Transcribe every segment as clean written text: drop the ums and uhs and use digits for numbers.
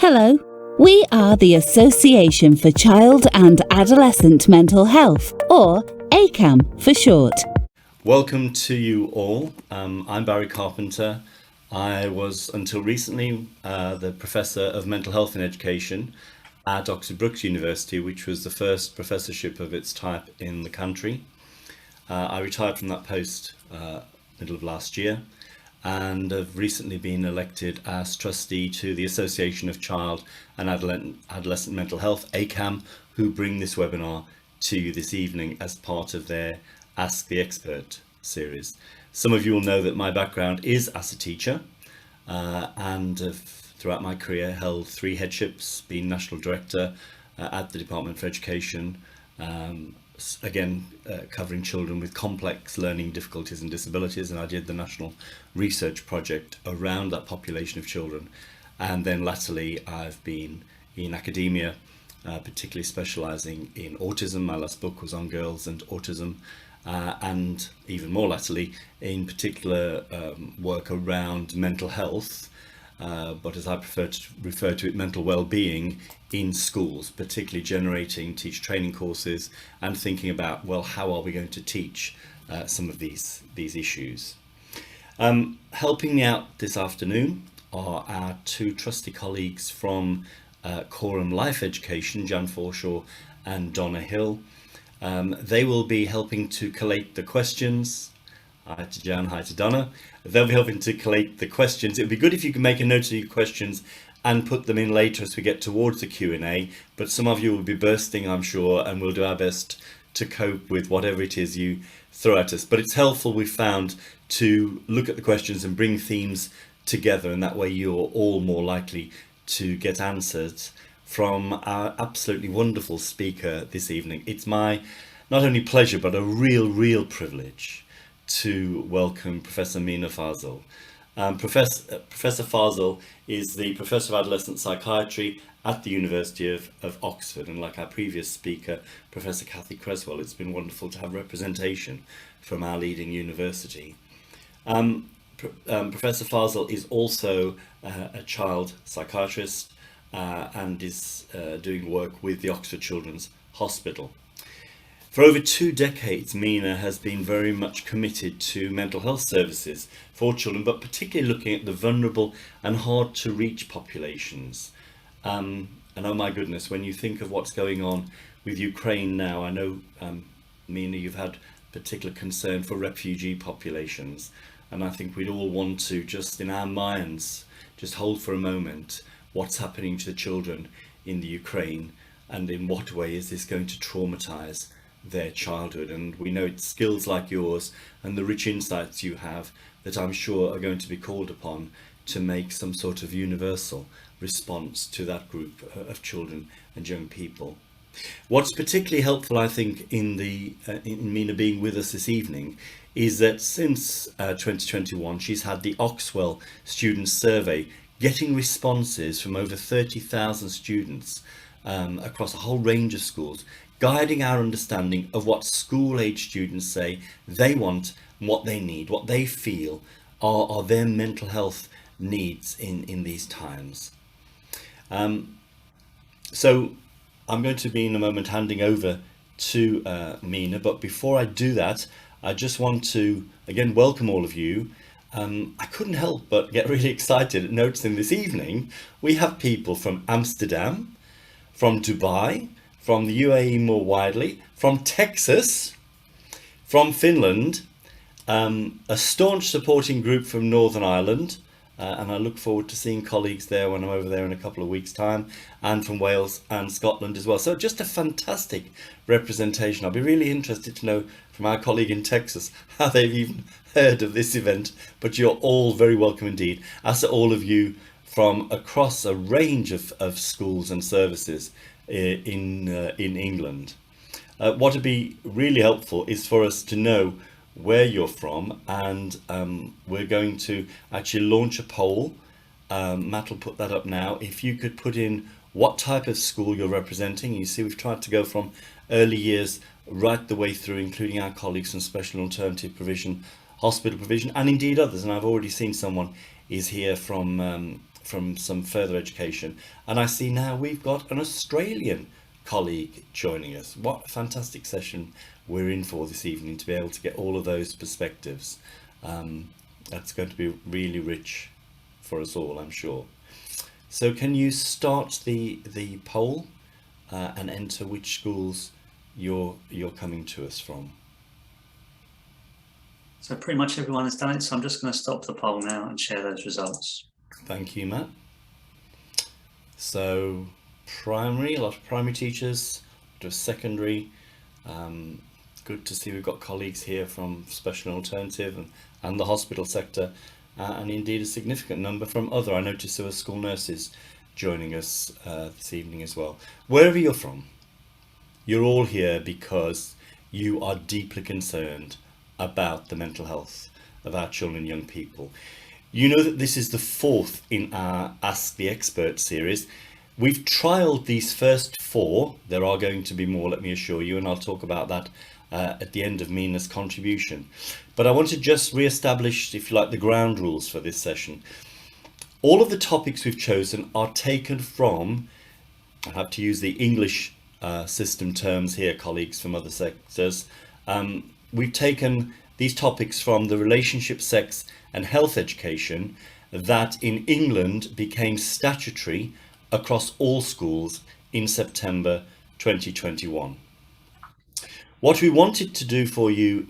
Hello, we are the Association for Child and Adolescent Mental Health, or ACAMH for short. Welcome to you all. I'm Barry Carpenter. I was until recently the Professor of Mental Health and Education at Oxford Brookes University, which was the first professorship of its type in the country. I retired from that post middle of last year and have recently been elected as trustee to the Association of Child and Adolescent Mental Health, ACAMH, who bring this webinar to you this evening as part of their Ask the Expert series. Some of you will know that my background is as a teacher and have throughout my career held 3 headships, been National Director at the Department for Education, covering children with complex learning difficulties and disabilities, and I did the national research project around that population of children. And then latterly I've been in academia, particularly specialising in autism. My last book was on girls and autism, and even more latterly in particular work around mental health, but as I prefer to refer to it, mental well-being in schools, particularly generating teacher training courses and thinking about, well, how are we going to teach some of these issues. Helping me out this afternoon are our 2 trusty colleagues from Coram Life Education, Jan Forshaw and Donna Hill. They will be helping to collate the questions. Hi to Jan, hi to Donna. They'll be helping to collate the questions. It would be good if you could make a note of your questions and put them in later as we get towards the Q&A, but some of you will be bursting, I'm sure, and we'll do our best to cope with whatever it is you throw at us. But it's helpful, we've found, to look at the questions and bring themes together, and that way you're all more likely to get answers from our absolutely wonderful speaker this evening. It's my not only pleasure but a real privilege to welcome Professor Mina Fazal. Professor Fazal is the Professor of Adolescent Psychiatry at the University of Oxford, and like our previous speaker, Professor Cathy Creswell, it's been wonderful to have representation from our leading university. Professor Fazal is also a child psychiatrist and is doing work with the Oxford Children's Hospital. For over 2 decades, Mina has been very much committed to mental health services for children, but particularly looking at the vulnerable and hard to reach populations. And oh my goodness, when you think of what's going on with Ukraine now, I know, Mina, you've had particular concern for refugee populations, and I think we'd all want to just in our minds just hold for a moment what's happening to the children in the Ukraine, and in what way is this going to traumatize their childhood. And we know it's skills like yours and the rich insights you have that I'm sure are going to be called upon to make some sort of universal response to that group of children and young people. What's particularly helpful, I think, in Mina being with us this evening is that since 2021 she's had the Oxwell Student Survey, getting responses from over 30,000 students across a whole range of schools, guiding our understanding of what school-age students say they want and what they need, what they feel are their mental health needs in these times. So I'm going to be in a moment handing over to Mina, but before I do that, I just want to again welcome all of you. I couldn't help but get really excited at noticing this evening we have people from Amsterdam, from Dubai, from the UAE more widely, from Texas, from Finland, a staunch supporting group from Northern Ireland, and I look forward to seeing colleagues there when I'm over there in a couple of weeks' time, and from Wales and Scotland as well. So just a fantastic representation. I'll be really interested to know from our colleague in Texas how they've even heard of this event, but you're all very welcome indeed, as are all of you from across a range of schools and services in England. What would be really helpful is for us to know where you're from, and we're going to actually launch a poll. Matt will put that up now. If you could put in what type of school you're representing. You see, we've tried to go from early years right the way through, including our colleagues from special and alternative provision, hospital provision, and indeed others. And I've already seen someone is here from from some further education. And I see now we've got an Australian colleague joining us. What a fantastic session we're in for this evening, to be able to get all of those perspectives. That's going to be really rich for us all, I'm sure. So can you start the poll and enter which schools you're coming to us from? So pretty much everyone has done it, so I'm just going to stop the poll now and share those results. Thank you, Matt. So primary, a lot of primary teachers, a lot of secondary. Good to see we've got colleagues here from special and alternative and the hospital sector, and indeed a significant number from other. I noticed there were school nurses joining us this evening as well. Wherever you're from, you're all here because you are deeply concerned about the mental health of our children and young people. You know that this is the fourth in our Ask the Expert series. We've trialled these first four. There are going to be more, let me assure you, and I'll talk about that at the end of Mina's contribution. But I want to just re-establish, if you like, the ground rules for this session. All of the topics we've chosen are taken from, I have to use the English system terms here, colleagues from other sectors. We've taken these topics from the relationship, sex and health education that in England became statutory across all schools in September 2021. What we wanted to do for you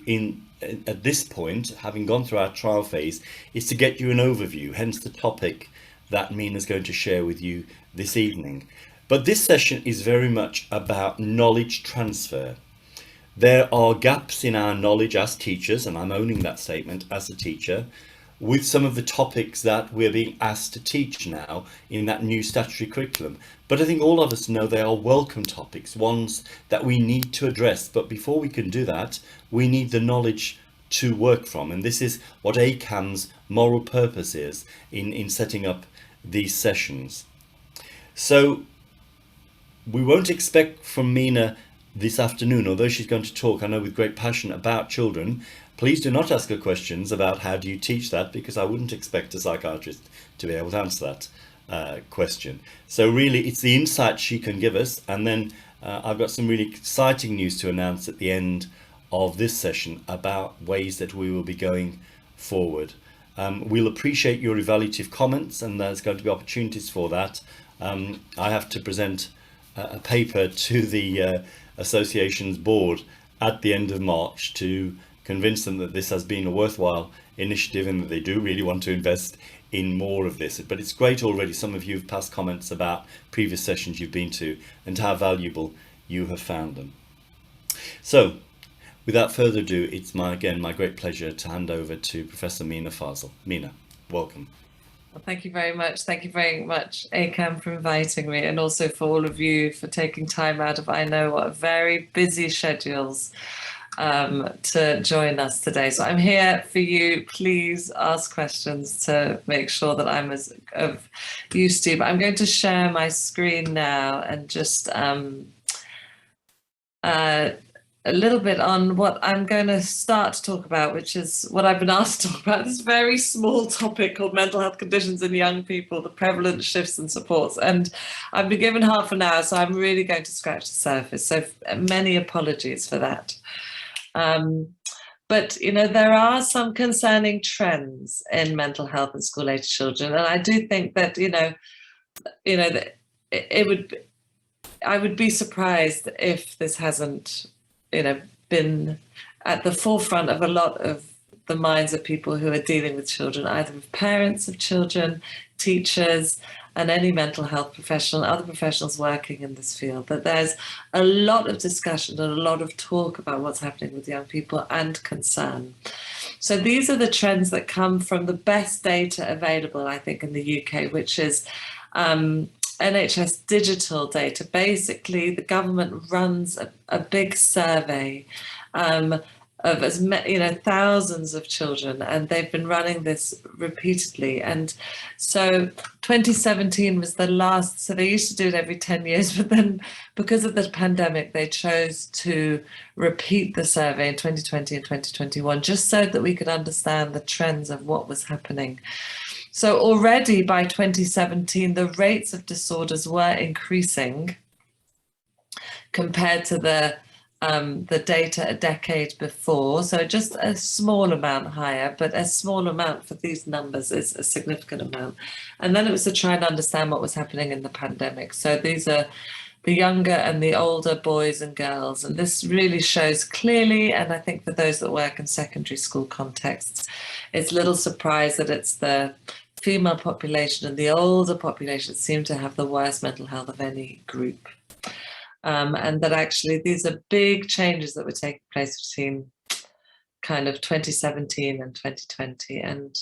at this point, having gone through our trial phase, is to get you an overview, hence the topic that Mina's going to share with you this evening. But this session is very much about knowledge transfer. There are gaps in our knowledge as teachers, and I'm owning that statement as a teacher, with some of the topics that we're being asked to teach now in that new statutory curriculum. But I think all of us know they are welcome topics, ones that we need to address. But before we can do that, we need the knowledge to work from. And this is what ACAMH's moral purpose is in setting up these sessions. So we won't expect from Mina this afternoon, although she's going to talk, I know, with great passion about children. Please do not ask her questions about how do you teach that, because I wouldn't expect a psychiatrist to be able to answer that question. So really it's the insight she can give us, and then I've got some really exciting news to announce at the end of this session about ways that we will be going forward. We'll appreciate your evaluative comments, and there's going to be opportunities for that. I have to present a paper to the association's board at the end of March to convince them that this has been a worthwhile initiative and that they do really want to invest in more of this. But it's great already. Some of you have passed comments about previous sessions you've been to and how valuable you have found them. So without further ado, it's my great pleasure to hand over to Professor Mina Fazal. Mina, welcome. Well, thank you very much. Thank you very much, ACAMH, for inviting me, and also for all of you for taking time out of, I know, what very busy schedules to join us today. So I'm here for you. Please ask questions to make sure that I'm as of use to you. But I'm going to share my screen now and just a little bit on what I'm going to start to talk about, which is what I've been asked to talk about, this very small topic called mental health conditions in young people, the prevalence, shifts and supports. And I've been given half an hour, so I'm really going to scratch the surface. So many apologies for that. But, you know, there are some concerning trends in mental health in school-age children. And I do think that, I would be surprised if this hasn't been at the forefront of a lot of the minds of people who are dealing with children, either with parents of children, teachers, and any mental health professional, other professionals working in this field, that there's a lot of discussion and a lot of talk about what's happening with young people and concern. So these are the trends that come from the best data available, I think, in the UK, which is NHS digital data. Basically, the government runs a big survey of thousands of children, and they've been running this repeatedly. And so 2017 was the last, so they used to do it every 10 years, but then because of the pandemic, they chose to repeat the survey in 2020 and 2021, just so that we could understand the trends of what was happening. So already by 2017, the rates of disorders were increasing compared to the data a decade before. So just a small amount higher, but a small amount for these numbers is a significant amount. And then it was to try and understand what was happening in the pandemic. So these are the younger and the older boys and girls. And this really shows clearly, and I think for those that work in secondary school contexts, it's little surprise that it's the female population and the older population seem to have the worst mental health of any group. And that actually these are big changes that were taking place between kind of 2017 and 2020, and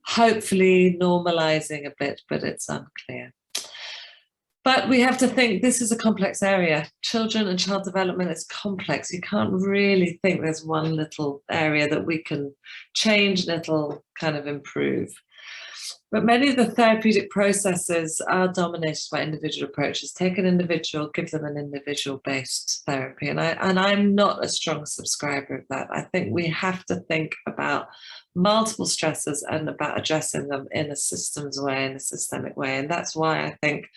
hopefully normalizing a bit, but it's unclear. But we have to think this is a complex area. Children and child development is complex. You can't really think there's one little area that we can change and it'll kind of improve. But many of the therapeutic processes are dominated by individual approaches. Take an individual, give them an individual-based therapy. And I'm not a strong subscriber of that. I think we have to think about multiple stresses and about addressing them in a systems way, in a systemic way. And that's why I think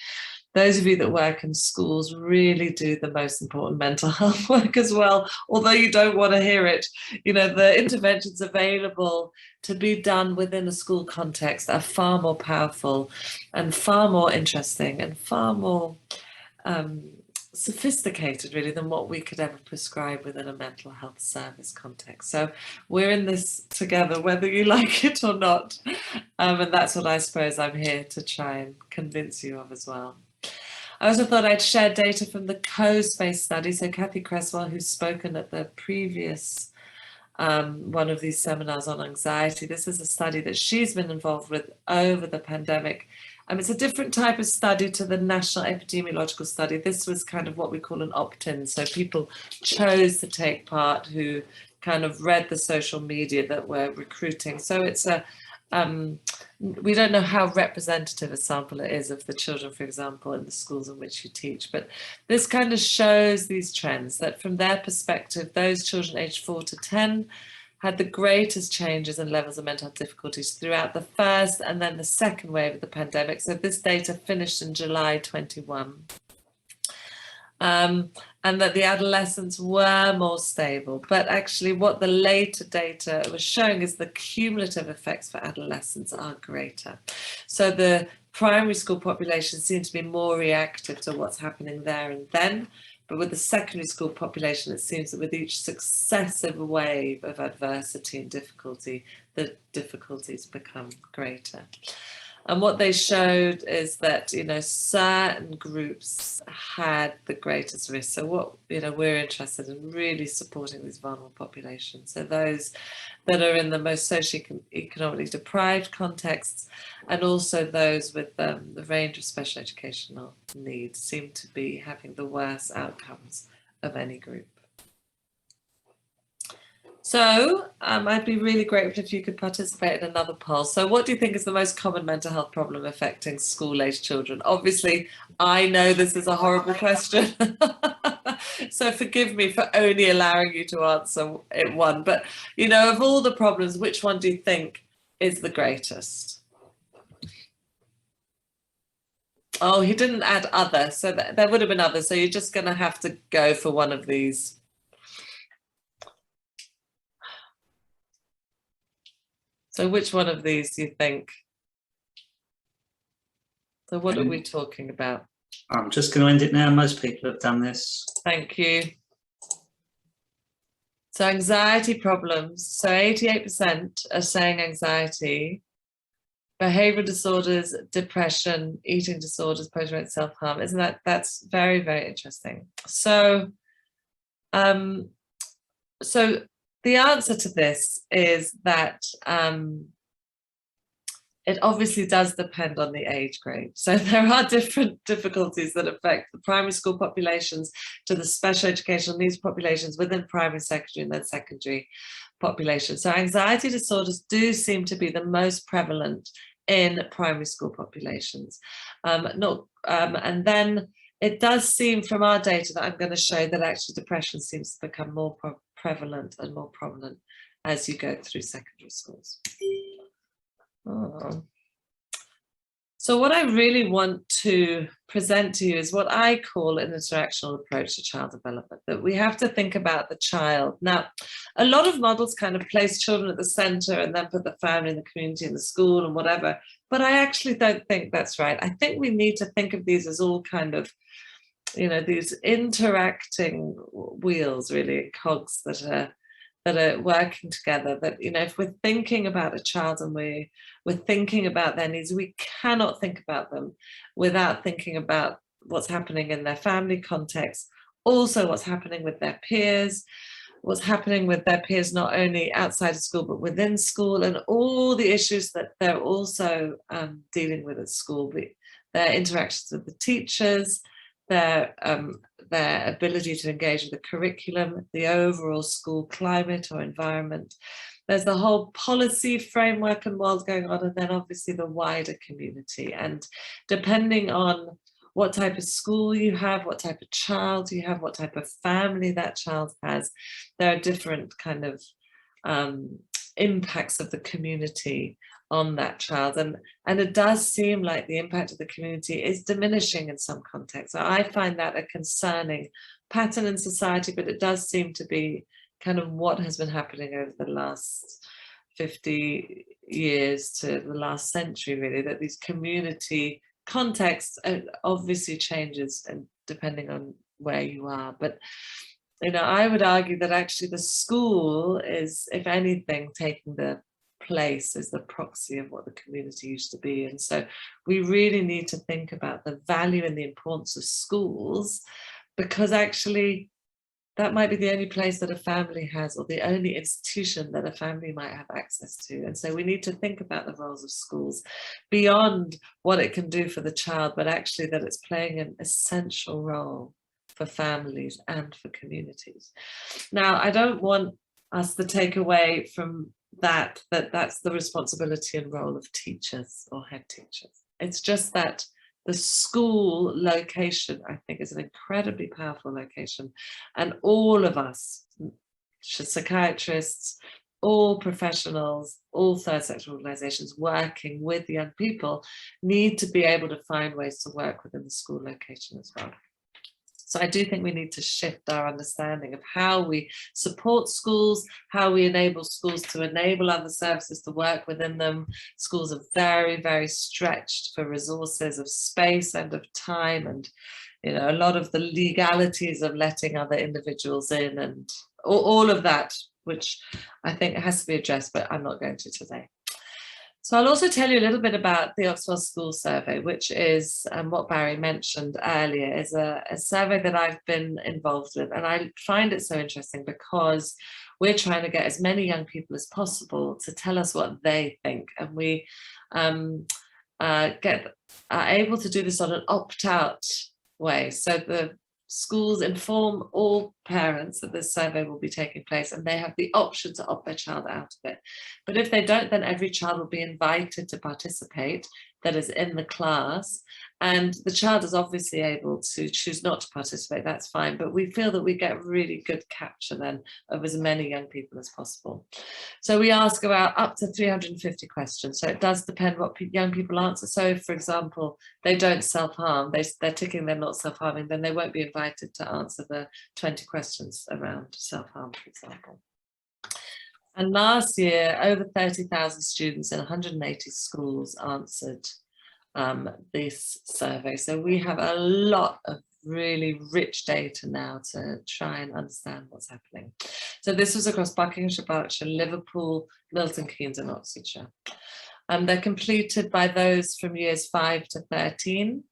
those of you that work in schools really do the most important mental health work as well, although you don't want to hear it. You know, the interventions available to be done within a school context are far more powerful and far more interesting and far more sophisticated really than what we could ever prescribe within a mental health service context. So we're in this together, whether you like it or not. And that's what I suppose I'm here to try and convince you of as well. I also thought I'd share data from the Cospace study. So Kathy Cresswell, who's spoken at the previous one of these seminars on anxiety, this is a study that she's been involved with over the pandemic. It's a different type of study to the national epidemiological study. This was kind of what we call an opt-in. So people chose to take part who kind of read the social media that we're recruiting. So it's a we don't know how representative a sample it is of the children, for example, in the schools in which you teach, but this kind of shows these trends that from their perspective, those children aged 4 to 10 had the greatest changes in levels of mental health difficulties throughout the first and then the second wave of the pandemic. So this data finished in July 21. And that the adolescents were more stable. But actually what the later data was showing is the cumulative effects for adolescents are greater. So the primary school population seems to be more reactive to what's happening there and then. But with the secondary school population, it seems that with each successive wave of adversity and difficulty, the difficulties become greater. And what they showed is that, you know, certain groups had the greatest risk. So what, you know, we're interested in really supporting these vulnerable populations. So those that are in the most socioeconomically deprived contexts, and also those with the range of special educational needs seem to be having the worst outcomes of any group. So I'd be really grateful if you could participate in another poll. So what do you think is the most common mental health problem affecting school-aged children? Obviously, I know this is a horrible question. So forgive me for only allowing you to answer it one. But, you know, of all the problems, which one do you think is the greatest? Oh, he didn't add other. So there would have been others. So you're just going to have to go for one of these. So which one of these do you think? So what are we talking about? I'm just going to end it now. Most people have done this. Thank you. So anxiety problems. So 88% are saying anxiety, behavioral disorders, depression, eating disorders, post-traumatic self-harm. Isn't that's very, very interesting. So, so the answer to this is that it obviously does depend on the age grade. So there are different difficulties that affect the primary school populations to the special educational needs populations within primary, secondary, and then secondary populations. So anxiety disorders do seem to be the most prevalent in primary school populations. And then it does seem from our data that I'm going to show that actually depression seems to become more prevalent and more prominent as you go through secondary schools. Oh. So what I really want to present to you is what I call an interactional approach to child development, that we have to think about the child. Now, a lot of models kind of place children at the center and then put the family and the community and the school and whatever, but I actually don't think that's right. I think we need to think of these as all kind of, you know, these interacting wheels, really, cogs that are working together. That, you know, if we're thinking about a child and we're thinking about their needs, we cannot think about them without thinking about what's happening in their family context, also what's happening with their peers, what's happening with their peers not only outside of school but within school, and all the issues that they're also dealing with at school, their interactions with the teachers, their ability to engage with the curriculum, the overall school climate or environment. There's the whole policy framework and world going on, and then obviously the wider community. And depending on what type of school you have, what type of child you have, what type of family that child has, there are different kind of impacts of the community on that child, and it does seem like the impact of the community is diminishing in some contexts. So I find that a concerning pattern in society, but it does seem to be kind of what has been happening over the last 50 years to the last century, really, that these community contexts obviously changes and depending on where you are. But you know, I would argue that actually the school is, if anything, taking the place as the proxy of what the community used to be. And so we really need to think about the value and the importance of schools, because actually that might be the only place that a family has, or the only institution that a family might have access to. And so we need to think about the roles of schools beyond what it can do for the child, but actually that it's playing an essential role for families and for communities. Now, I don't want us to take away from that's the responsibility and role of teachers or head teachers. It's just that the school location, I think, is an incredibly powerful location, and all of us, psychiatrists, all professionals, all third sector organizations working with young people, need to be able to find ways to work within the school location as well. So I do think we need to shift our understanding of how we support schools, how we enable schools to enable other services to work within them. Schools are very, very stretched for resources of space and of time, and you know, a lot of the legalities of letting other individuals in and all of that, which I think has to be addressed, but I'm not going to today. So I'll also tell you a little bit about the Oxford School Survey, which is what Barry mentioned earlier, is a survey that I've been involved with. And I find it so interesting because we're trying to get as many young people as possible to tell us what they think. And we are able to do this on an opt-out way. So the schools inform all parents that this survey will be taking place, and they have the option to opt their child out of it. But if they don't, then every child will be invited to participate, that is in the class, and the child is obviously able to choose not to participate, that's fine, but we feel that we get really good capture then of as many young people as possible. So we ask about up to 350 questions, so it does depend what young people answer. So if, for example, they don't self-harm, they're ticking they're not self-harming, then they won't be invited to answer the 20 questions around self-harm, for example. And last year, over 30,000 students in 180 schools answered this survey. So we have a lot of really rich data now to try and understand what's happening. So this was across Buckinghamshire, Berkshire, Liverpool, Milton Keynes and Oxfordshire. They're completed by those from years 5 to 13.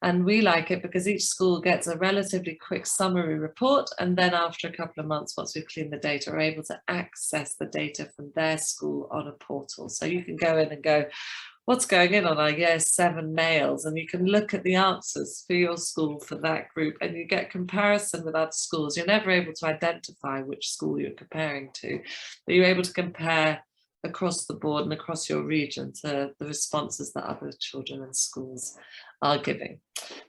And we like it because each school gets a relatively quick summary report, and then after a couple of months, once we've cleaned the data, are able to access the data from their school on a portal. So you can go in and go, what's going in on our year 7 males, and you can look at the answers for your school for that group, and you get comparison with other schools. You're never able to identify which school you're comparing to, but you're able to compare across the board and across your region to the responses that other children and schools are giving.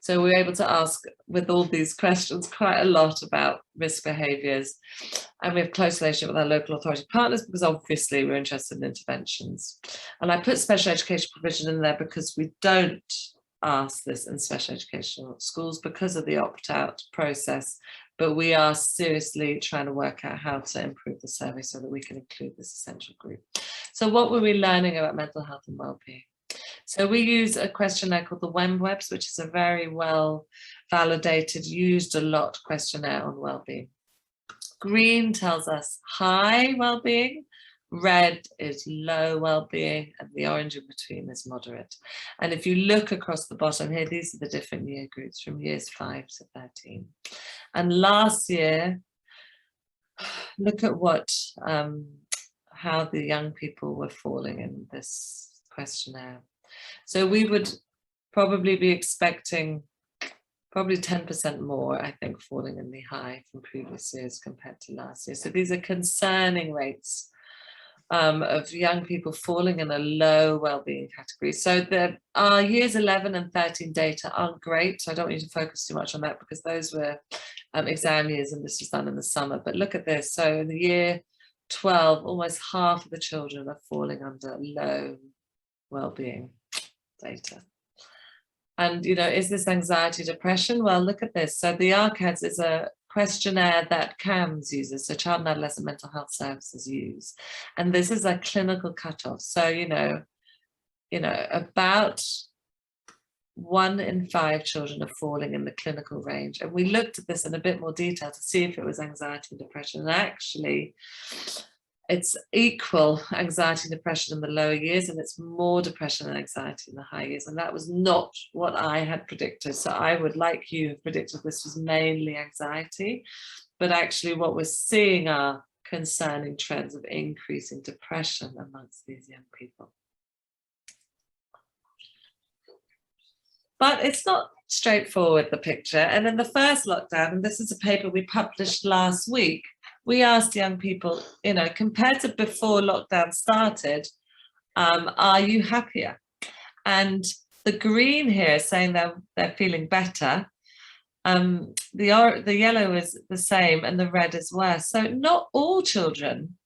So we're able to ask with all these questions quite a lot about risk behaviours, and we have close relationship with our local authority partners because obviously we're interested in interventions. And I put special education provision in there because we don't ask this in special educational schools because of the opt-out process, but we are seriously trying to work out how to improve the survey so that we can include this essential group. So what were we learning about mental health and wellbeing? So we use a questionnaire called the WEMWEBs, which is a very well validated, used a lot questionnaire on wellbeing. Green tells us high wellbeing, red is low well-being, and the orange in between is moderate. And if you look across the bottom here, these are the different year groups from years 5 to 13. And last year, look at what how the young people were falling in this questionnaire. So we would probably be expecting probably 10% more, I think, falling in the high from previous years compared to last year. So these are concerning rates of young people falling in a low wellbeing category. So our years 11 and 13 data aren't great, so I don't want you to focus too much on that because those were exam years and this was done in the summer. But look at this. So in the year 12, almost half of the children are falling under low wellbeing data. And, you know, is this anxiety, depression? Well, look at this. So the ACAMH is a questionnaire that CAMHS uses, so Child and Adolescent Mental Health Services use. And this is a clinical cutoff. So, you know, about 1 in 5 children are falling in the clinical range. And we looked at this in a bit more detail to see if it was anxiety and depression. And actually, it's equal anxiety and depression in the lower years, and it's more depression and anxiety in the high years. And that was not what I had predicted. So I would, like you, have predicted this was mainly anxiety, but actually what we're seeing are concerning trends of increasing depression amongst these young people. But it's not straightforward, the picture. And in the first lockdown, and this is a paper we published last week, we asked young people, you know, compared to before lockdown started, are you happier? And the green here is saying they're feeling better. The yellow is the same and the red is worse. So not all children.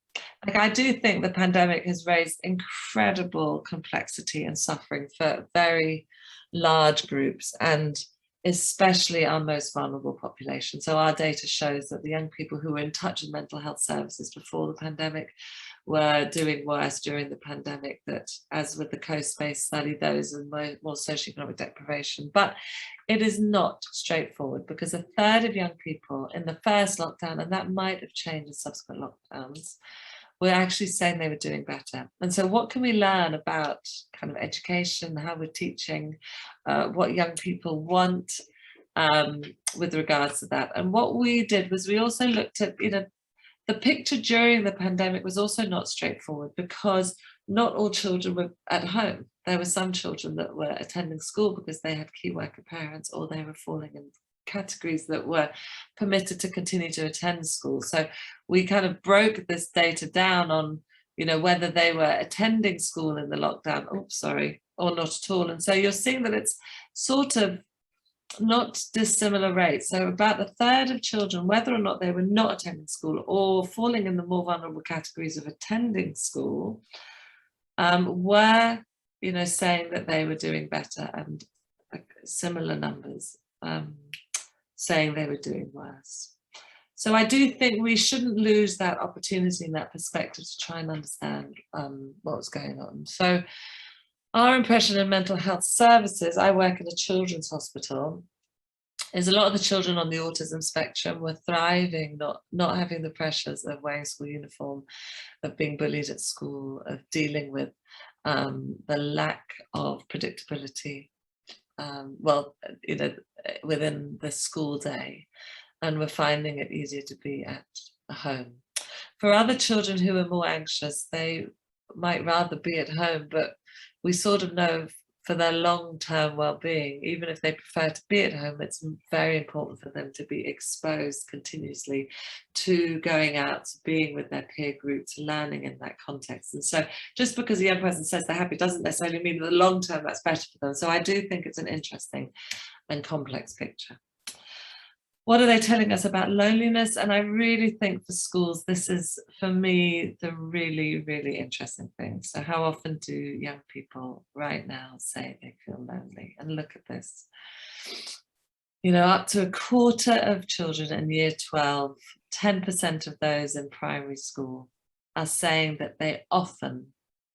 Like, I do think the pandemic has raised incredible complexity and suffering for very large groups, and especially our most vulnerable population. So our data shows that the young people who were in touch with mental health services before the pandemic were doing worse during the pandemic, that as with the Cospace study, those in more socioeconomic deprivation. But it is not straightforward because a third of young people in the first lockdown, and that might have changed in subsequent lockdowns, were actually saying they were doing better. And so what can we learn about kind of education, how we're teaching, what young people want with regards to that? And what we did was we also looked at, you know, the picture during the pandemic was also not straightforward because not all children were at home. There were some children that were attending school because they had key worker parents, or they were falling in categories that were permitted to continue to attend school. So we kind of broke this data down on, you know, whether they were attending school in the lockdown, or not at all. And so you're seeing that it's sort of not dissimilar rates. So about a third of children, whether or not they were not attending school or falling in the more vulnerable categories of attending school, were, you know, saying that they were doing better, and similar numbers saying they were doing worse. So I do think we shouldn't lose that opportunity and that perspective to try and understand what was going on. So our impression in mental health services, I work in a children's hospital, is a lot of the children on the autism spectrum were thriving, not having the pressures of wearing school uniform, of being bullied at school, of dealing with the lack of predictability, well, you know, within the school day, and we're finding it easier to be at home. For other children who are more anxious, they might rather be at home, but we sort of know for their long-term well-being, even if they prefer to be at home, it's very important for them to be exposed continuously to going out, to being with their peer groups, learning in that context. And so just because a young person says they're happy doesn't necessarily mean that the long-term that's better for them. So I do think it's an interesting and complex picture. What are they telling us about loneliness? And I really think for schools, this is, for me, the really, really interesting thing. So how often do young people right now say they feel lonely? And look at this. You know, up to a quarter of children in year 12, 10% of those in primary school are saying that they often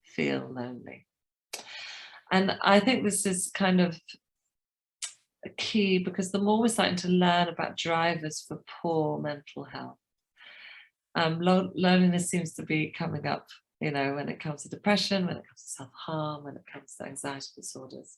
feel lonely. And I think this is kind of a key, because the more we're starting to learn about drivers for poor mental health, loneliness seems to be coming up, you know, when it comes to depression, when it comes to self-harm, when it comes to anxiety disorders.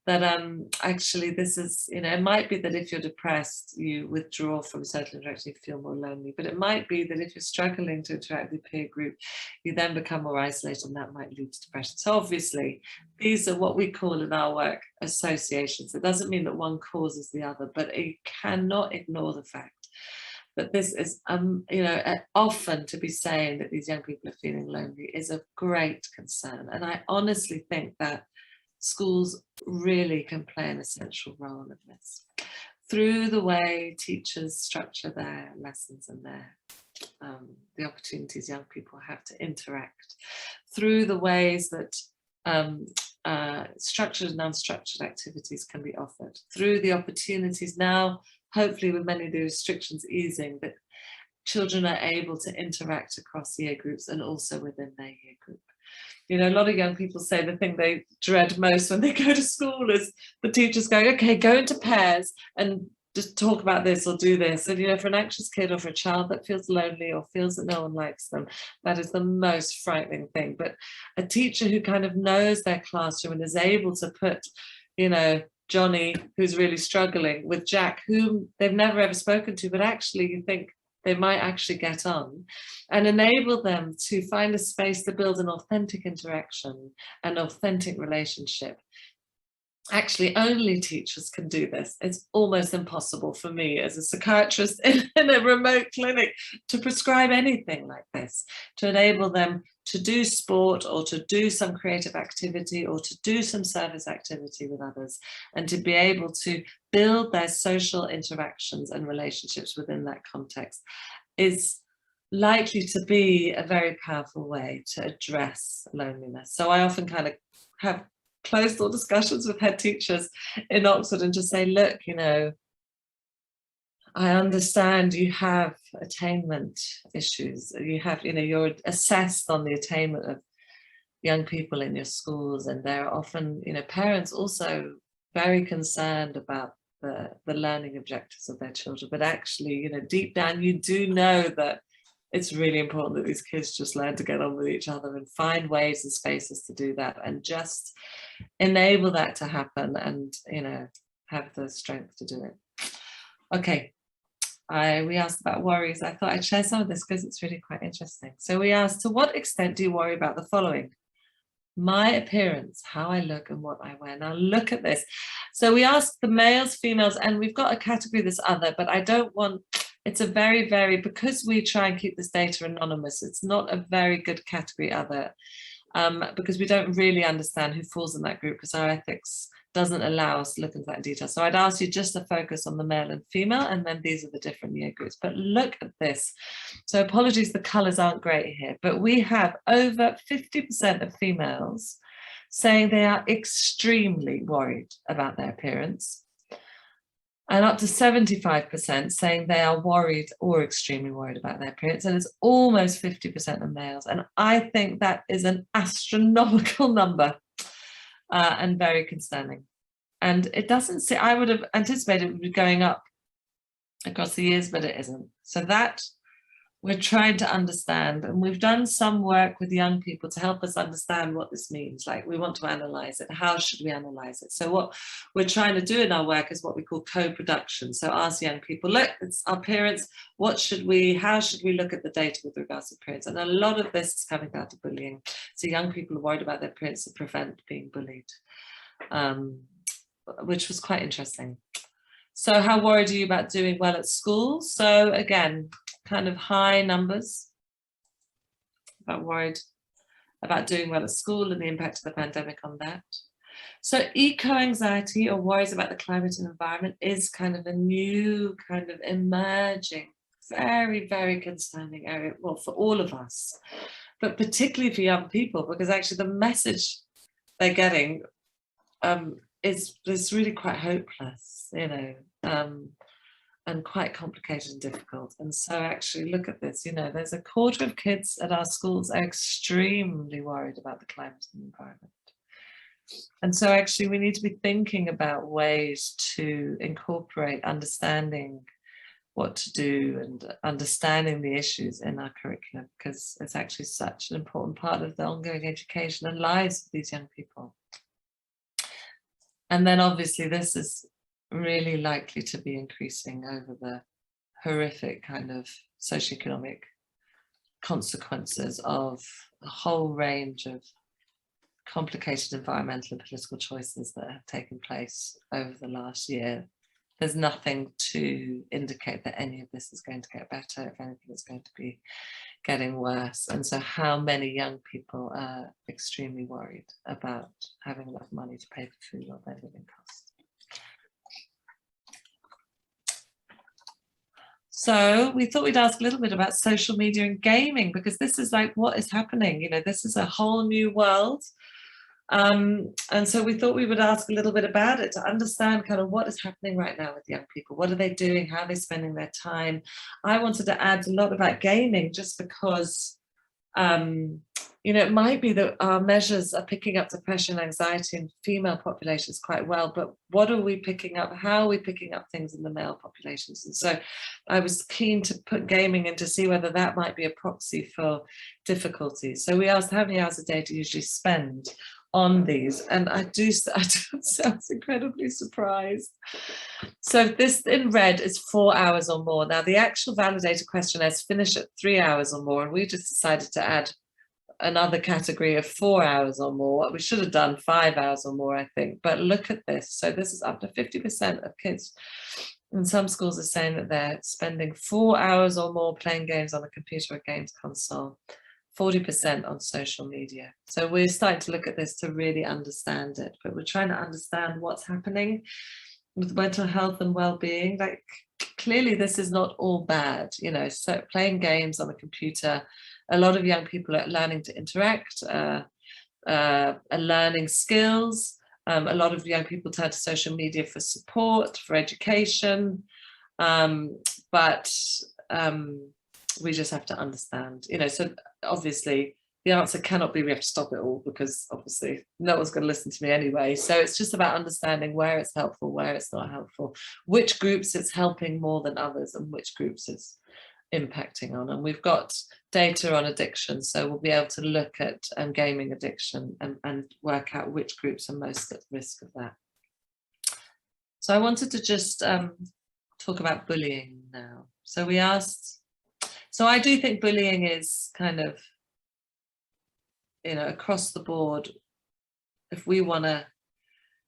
That actually this is, you know, it might be that if you're depressed, you withdraw from social interaction, you feel more lonely, but it might be that if you're struggling to interact with a peer group, you then become more isolated, and that might lead to depression. So obviously, these are what we call in our work associations. It doesn't mean that one causes the other, but you cannot ignore the fact that this is, you know, often to be saying that these young people are feeling lonely is of great concern. And I honestly think that schools really can play an essential role in this through the way teachers structure their lessons and their the opportunities young people have to interact, through the ways that structured and unstructured activities can be offered, through the opportunities now, hopefully with many of the restrictions easing, that children are able to interact across year groups and also within their year group. You know, a lot of young people say the thing they dread most when they go to school is the teachers going, okay, go into pairs and just talk about this or do this. And, you know, for an anxious kid or for a child that feels lonely or feels that no one likes them, that is the most frightening thing. But a teacher who kind of knows their classroom and is able to put, you know, Johnny, who's really struggling, with Jack, whom they've never ever spoken to, but actually you think they might actually get on, and enable them to find a space to build an authentic interaction, an authentic relationship. Actually, only teachers can do this. It's almost impossible for me as a psychiatrist in a remote clinic to prescribe anything like this, to enable them to do sport or to do some creative activity or to do some service activity with others, and to be able to build their social interactions and relationships within that context is likely to be a very powerful way to address loneliness. So I often kind of have closed door discussions with head teachers in Oxford and just say, look, you know, I understand you have attainment issues. You have, you know, you're assessed on the attainment of young people in your schools, and there are often, you know, parents also very concerned about the learning objectives of their children. But actually, you know, deep down, you do know that it's really important that these kids just learn to get on with each other and find ways and spaces to do that, and just enable that to happen, and, you know, have the strength to do it. Okay, we asked about worries. I thought I'd share some of this because it's really quite interesting. So we asked, to what extent do you worry about the following? My appearance, how I look and what I wear. Now look at this. So we asked the males, females, and we've got a category this other, but I don't want, it's a very, very, because we try and keep this data anonymous, it's not a very good category other, because we don't really understand who falls in that group, because our ethics doesn't allow us to look into that in detail. So I'd ask you just to focus on the male and female, and then these are the different year groups. But look at this. So apologies, the colours aren't great here, but we have over 50% of females saying they are extremely worried about their appearance, and up to 75% saying they are worried or extremely worried about their appearance, and it's almost 50% of males. And I think that is an astronomical number, and very concerning. And it doesn't say, I would have anticipated it would be going up across the years, but it isn't. So that we're trying to understand, and we've done some work with young people to help us understand what this means. Like, we want to analyze it. How should we analyze it? So what we're trying to do in our work is what we call co-production. So ask young people, look, it's our appearance. How should we look at the data with regards to appearance? And a lot of this is coming down to bullying. So young people are worried about their appearance to prevent being bullied, which was quite interesting. So how worried are you about doing well at school? So again, kind of high numbers about worried about doing well at school and the impact of the pandemic on that. So eco-anxiety, or worries about the climate and environment, is kind of a new kind of emerging, very, very concerning area, well, for all of us, but particularly for young people, because actually the message they're getting is really quite hopeless, you know, and quite complicated and difficult. And so actually look at this, you know, there's a quarter of kids at our schools are extremely worried about the climate and environment. And so actually we need to be thinking about ways to incorporate understanding what to do and understanding the issues in our curriculum, because it's actually such an important part of the ongoing education and lives of these young people. And then obviously this is really likely to be increasing over the horrific kind of socioeconomic consequences of a whole range of complicated environmental and political choices that have taken place over the last year. There's nothing to indicate that any of this is going to get better. If anything, it's going to be getting worse. And so how many young people are extremely worried about having enough money to pay for food or their living costs? So we thought we'd ask a little bit about social media and gaming, because this is like what is happening. You know, this is a whole new world. And so we thought we would ask a little bit about it to understand kind of what is happening right now with young people. What are they doing? How are they spending their time? I wanted to add a lot about gaming just because, you know, it might be that our measures are picking up depression and anxiety in female populations quite well, but what are we picking up? How are we picking up things in the male populations? And so I was keen to put gaming in to see whether that might be a proxy for difficulties. So we asked how many hours a day do you usually spend on these, and I sound incredibly surprised. So this in red is 4 hours or more. Now the actual validator questionnaires finish at 3 hours or more, and we just decided to add another category of 4 hours or more. We should have done 5 hours or more, I think, but look at this. So this is up to 50% of kids in some schools are saying that they're spending 4 hours or more playing games on a computer or games console, 40% on social media. So we're starting to look at this to really understand it, but we're trying to understand what's happening with mental health and well-being. Like clearly this is not all bad, you know, so playing games on a computer, a lot of young people are learning to interact, are learning skills. A lot of young people turn to social media for support, for education, but we just have to understand, you know, so obviously the answer cannot be we have to stop it all, because obviously no one's going to listen to me anyway. So it's just about understanding where it's helpful, where it's not helpful, which groups it's helping more than others, and which groups it's impacting on. And we've got data on addiction, so we'll be able to look at gaming addiction and work out which groups are most at risk of that. So I wanted to just talk about bullying now. So we asked, so I do think bullying is kind of, you know, across the board. If we want to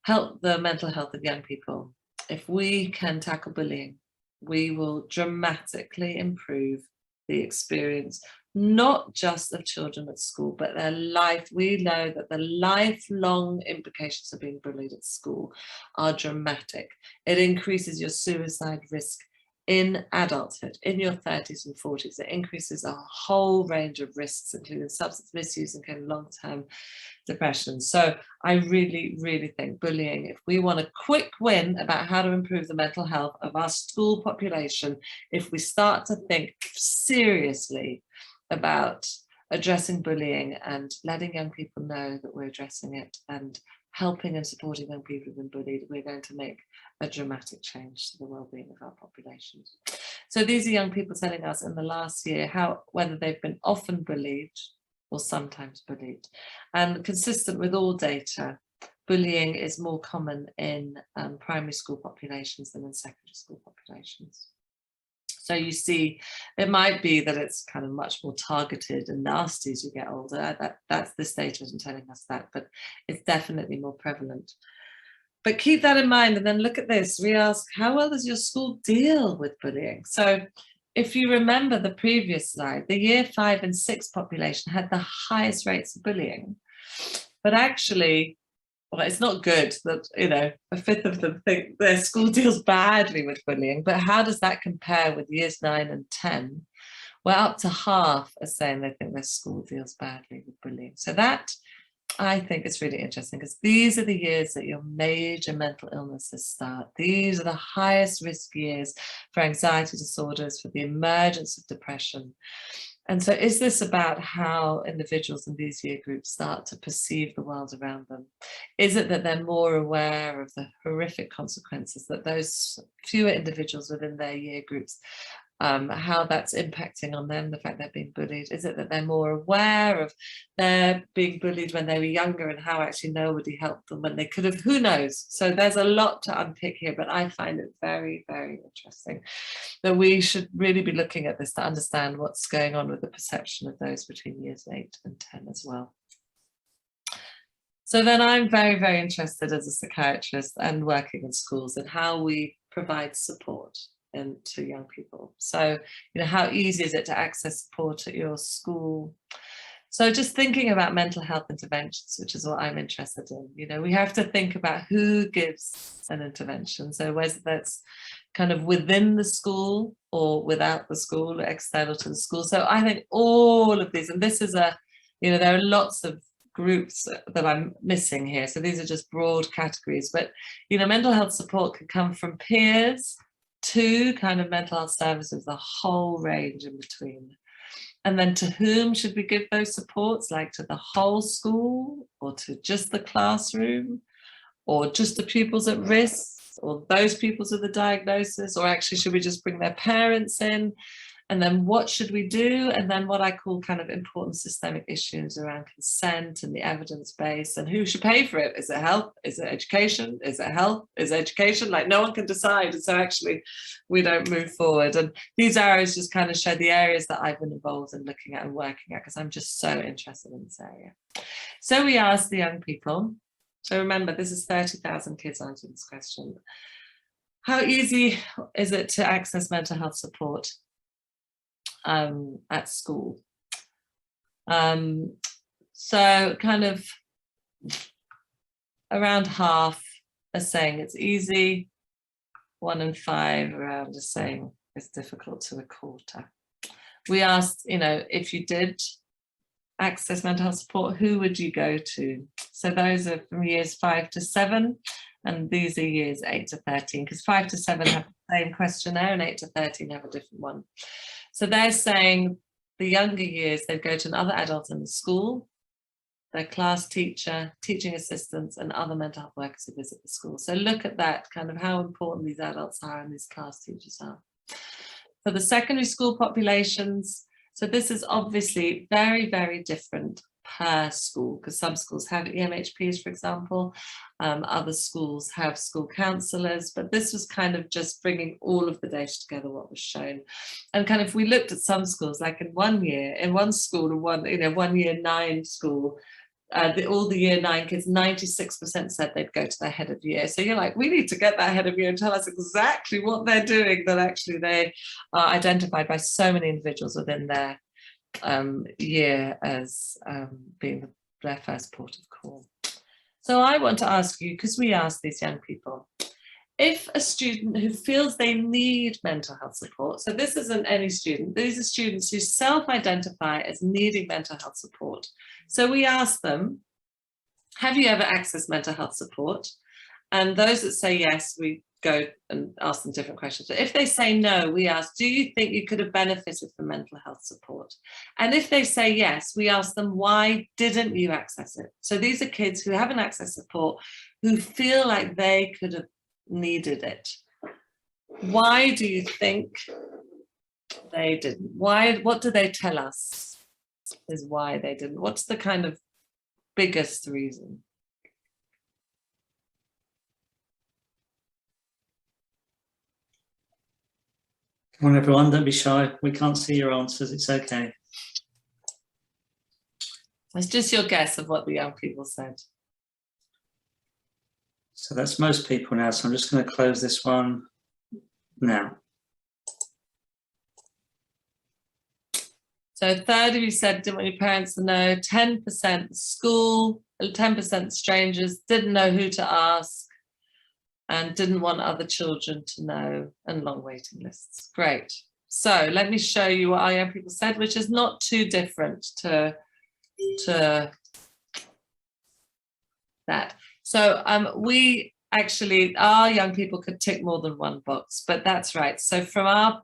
help the mental health of young people, if we can tackle bullying, we will dramatically improve the experience, not just of children at school, but their life. We know that the lifelong implications of being bullied at school are dramatic. It increases your suicide risk in adulthood, in your 30s and 40s. It increases a whole range of risks, including substance misuse and kind of long-term depression. So I really, really think bullying, if we want a quick win about how to improve the mental health of our school population, if we start to think seriously about addressing bullying and letting young people know that we're addressing it and helping and supporting young people who've been bullied, we're going to make a dramatic change to the well-being of our populations. So these are young people telling us in the last year whether they've been often bullied or sometimes bullied. And consistent with all data, bullying is more common in primary school populations than in secondary school populations. So you see, it might be that it's kind of much more targeted and nasty as you get older. This data isn't telling us that, but it's definitely more prevalent. But keep that in mind, and then look at this. We ask, how well does your school deal with bullying? So if you remember the previous slide, the year 5 and 6 population had the highest rates of bullying. But actually, well, it's not good that, you know, a fifth of them think their school deals badly with bullying, but how does that compare with years 9 and 10? Well, up to half are saying they think their school deals badly with bullying. So that, I think, is really interesting, because these are the years that your major mental illnesses start. These are the highest risk years for anxiety disorders, for the emergence of depression. And so is this about how individuals in these year groups start to perceive the world around them? Is it that they're more aware of the horrific consequences that those fewer individuals within their year groups, how that's impacting on them, the fact they're being bullied? Is it that they're more aware of their being bullied when they were younger and how actually nobody helped them when they could have? Who knows? So there's a lot to unpick here, but I find it very, very interesting that we should really be looking at this to understand what's going on with the perception of those between years 8 and 10 as well. So then I'm very, very interested as a psychiatrist and working in schools in how we provide support to young people. So, you know, how easy is it to access support at your school? So just thinking about mental health interventions, which is what I'm interested in, you know, we have to think about who gives an intervention. So whether that's kind of within the school or without the school, external to the school. So I think all of these, and this is a, you know, there are lots of groups that I'm missing here. So these are just broad categories, but, you know, mental health support can come from peers to kind of mental health services, the whole range in between. And then to whom should we give those supports, like to the whole school or to just the classroom or just the pupils at risk or those pupils with the diagnosis, or actually should we just bring their parents in? And then what should we do? And then what I call kind of important systemic issues around consent and the evidence base, and who should pay for it? Is it health? Is it education? Is it health? Is it education? Like no one can decide. And so actually we don't move forward. And these arrows just kind of show the areas that I've been involved in looking at and working at, because I'm just so interested in this area. So we asked the young people. So remember, this is 30,000 kids answering this question. How easy is it to access mental health support at school? So kind of around half are saying it's easy, 1 in 5 around are saying it's difficult to a quarter. We asked, you know, if you did access mental health support, who would you go to? So those are from years 5 to 7, and these are years 8 to 13, because 5 to 7 have the same questionnaire and 8 to 13 have a different one. So they're saying the younger years, they'd go to another adult in the school, their class teacher, teaching assistants, and other mental health workers who visit the school. So look at that, kind of how important these adults are and these class teachers are. For the secondary school populations, so this is obviously very, very different per school, because some schools have EMHPs, for example, other schools have school counsellors, but this was kind of just bringing all of the data together, what was shown. And kind of we looked at some schools, like in one school, one year 9 school, all the year 9 kids, 96% said they'd go to their head of year. So you're like, we need to get that head of year and tell us exactly what they're doing, that actually they are identified by so many individuals within their year as being their first port of call. So I want to ask you, because we asked these young people, if a student who feels they need mental health support, so this isn't any student, these are students who self-identify as needing mental health support. So we asked them, have you ever accessed mental health support? And those that say yes, we go and ask them different questions. But if they say no, we ask, do you think you could have benefited from mental health support? And if they say yes, we ask them, why didn't you access it? So these are kids who haven't accessed support, who feel like they could have needed it. Why do you think they didn't? What do they tell us is why they didn't? What's the kind of biggest reason? Come on, everyone, don't be shy. We can't see your answers. It's okay. It's just your guess of what the young people said. So that's most people now. So I'm just going to close this one now. So a third of you said didn't want your parents to know, 10% school, 10% strangers, didn't know who to ask, and didn't want other children to know, and long waiting lists. Great. So let me show you what our young people said, which is not too different to that. So we actually, our young people could tick more than one box, but that's right. So from our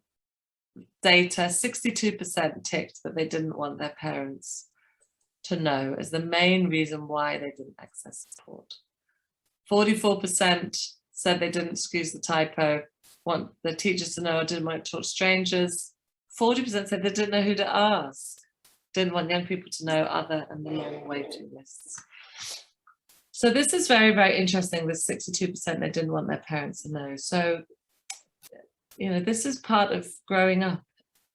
data, 62% ticked that they didn't want their parents to know as the main reason why they didn't access support. 44% said they didn't, excuse the typo, want the teachers to know or didn't want to talk to strangers. 40% said they didn't know who to ask, didn't want young people to know other and the long waiting lists. So this is very, very interesting, this 62% they didn't want their parents to know. So, you know, this is part of growing up,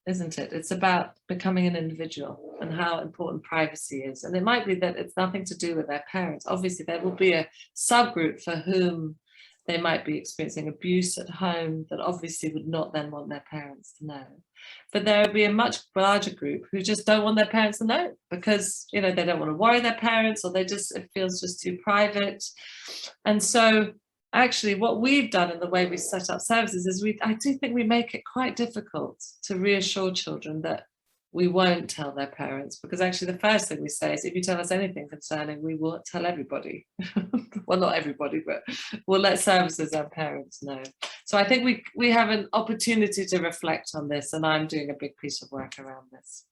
isn't it? It's about becoming an individual and how important privacy is. And it might be that it's nothing to do with their parents. Obviously, there will be a subgroup for whom they might be experiencing abuse at home that obviously would not then want their parents to know. But there will be a much larger group who just don't want their parents to know because, you know, they don't want to worry their parents, or they just, it feels just too private. And so actually what we've done in the way we set up services is I do think we make it quite difficult to reassure children that we won't tell their parents, because actually the first thing we say is, if you tell us anything concerning, we will tell everybody. Well, not everybody, but we'll let services and parents know. So I think we have an opportunity to reflect on this, and I'm doing a big piece of work around this.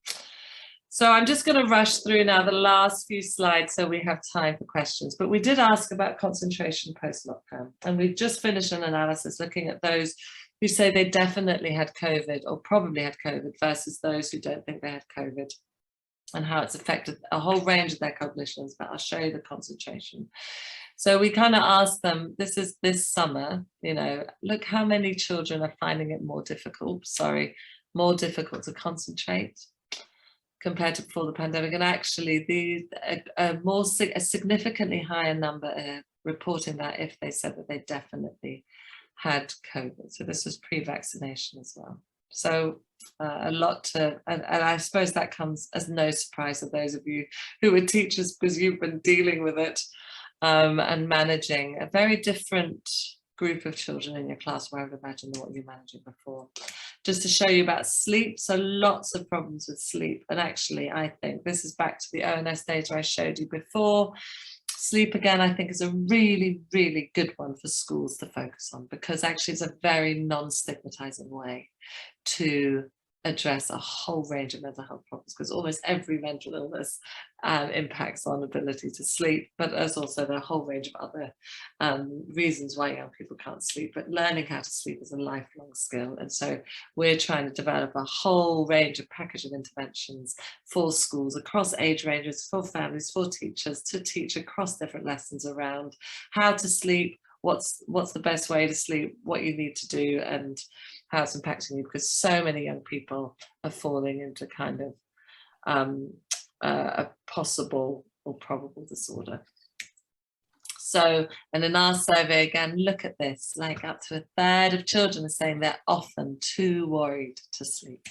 So I'm just going to rush through now the last few slides so we have time for questions. But we did ask about concentration post-lockdown, and we've just finished an analysis looking at those who say they definitely had COVID or probably had COVID versus those who don't think they had COVID, and how it's affected a whole range of their cognitions, but I'll show you the concentration. So we kind of asked them, this is this summer, you know, look how many children are finding it more difficult to concentrate compared to before the pandemic. And actually a significantly higher number are reporting that if they said that they definitely had COVID. So this was pre-vaccination as well. So a lot to, and I suppose that comes as no surprise to those of you who are teachers, because you've been dealing with it and managing a very different group of children in your class, where I would imagine than what you were managing before. Just to show you about sleep, so lots of problems with sleep. And actually, I think this is back to the ONS data I showed you before. Sleep, again, I think is a really, really good one for schools to focus on, because actually it's a very non-stigmatizing way to address a whole range of mental health problems, because almost every mental illness impacts on ability to sleep, but there's also a whole range of other reasons why young people can't sleep. But learning how to sleep is a lifelong skill, and so we're trying to develop a whole range of package of interventions for schools across age ranges, for families, for teachers, to teach across different lessons around how to sleep, what's the best way to sleep, what you need to do, and how it's impacting you, because so many young people are falling into kind of a possible or probable disorder. So, and in our survey, again, look at this, like up to a third of children are saying they're often too worried to sleep.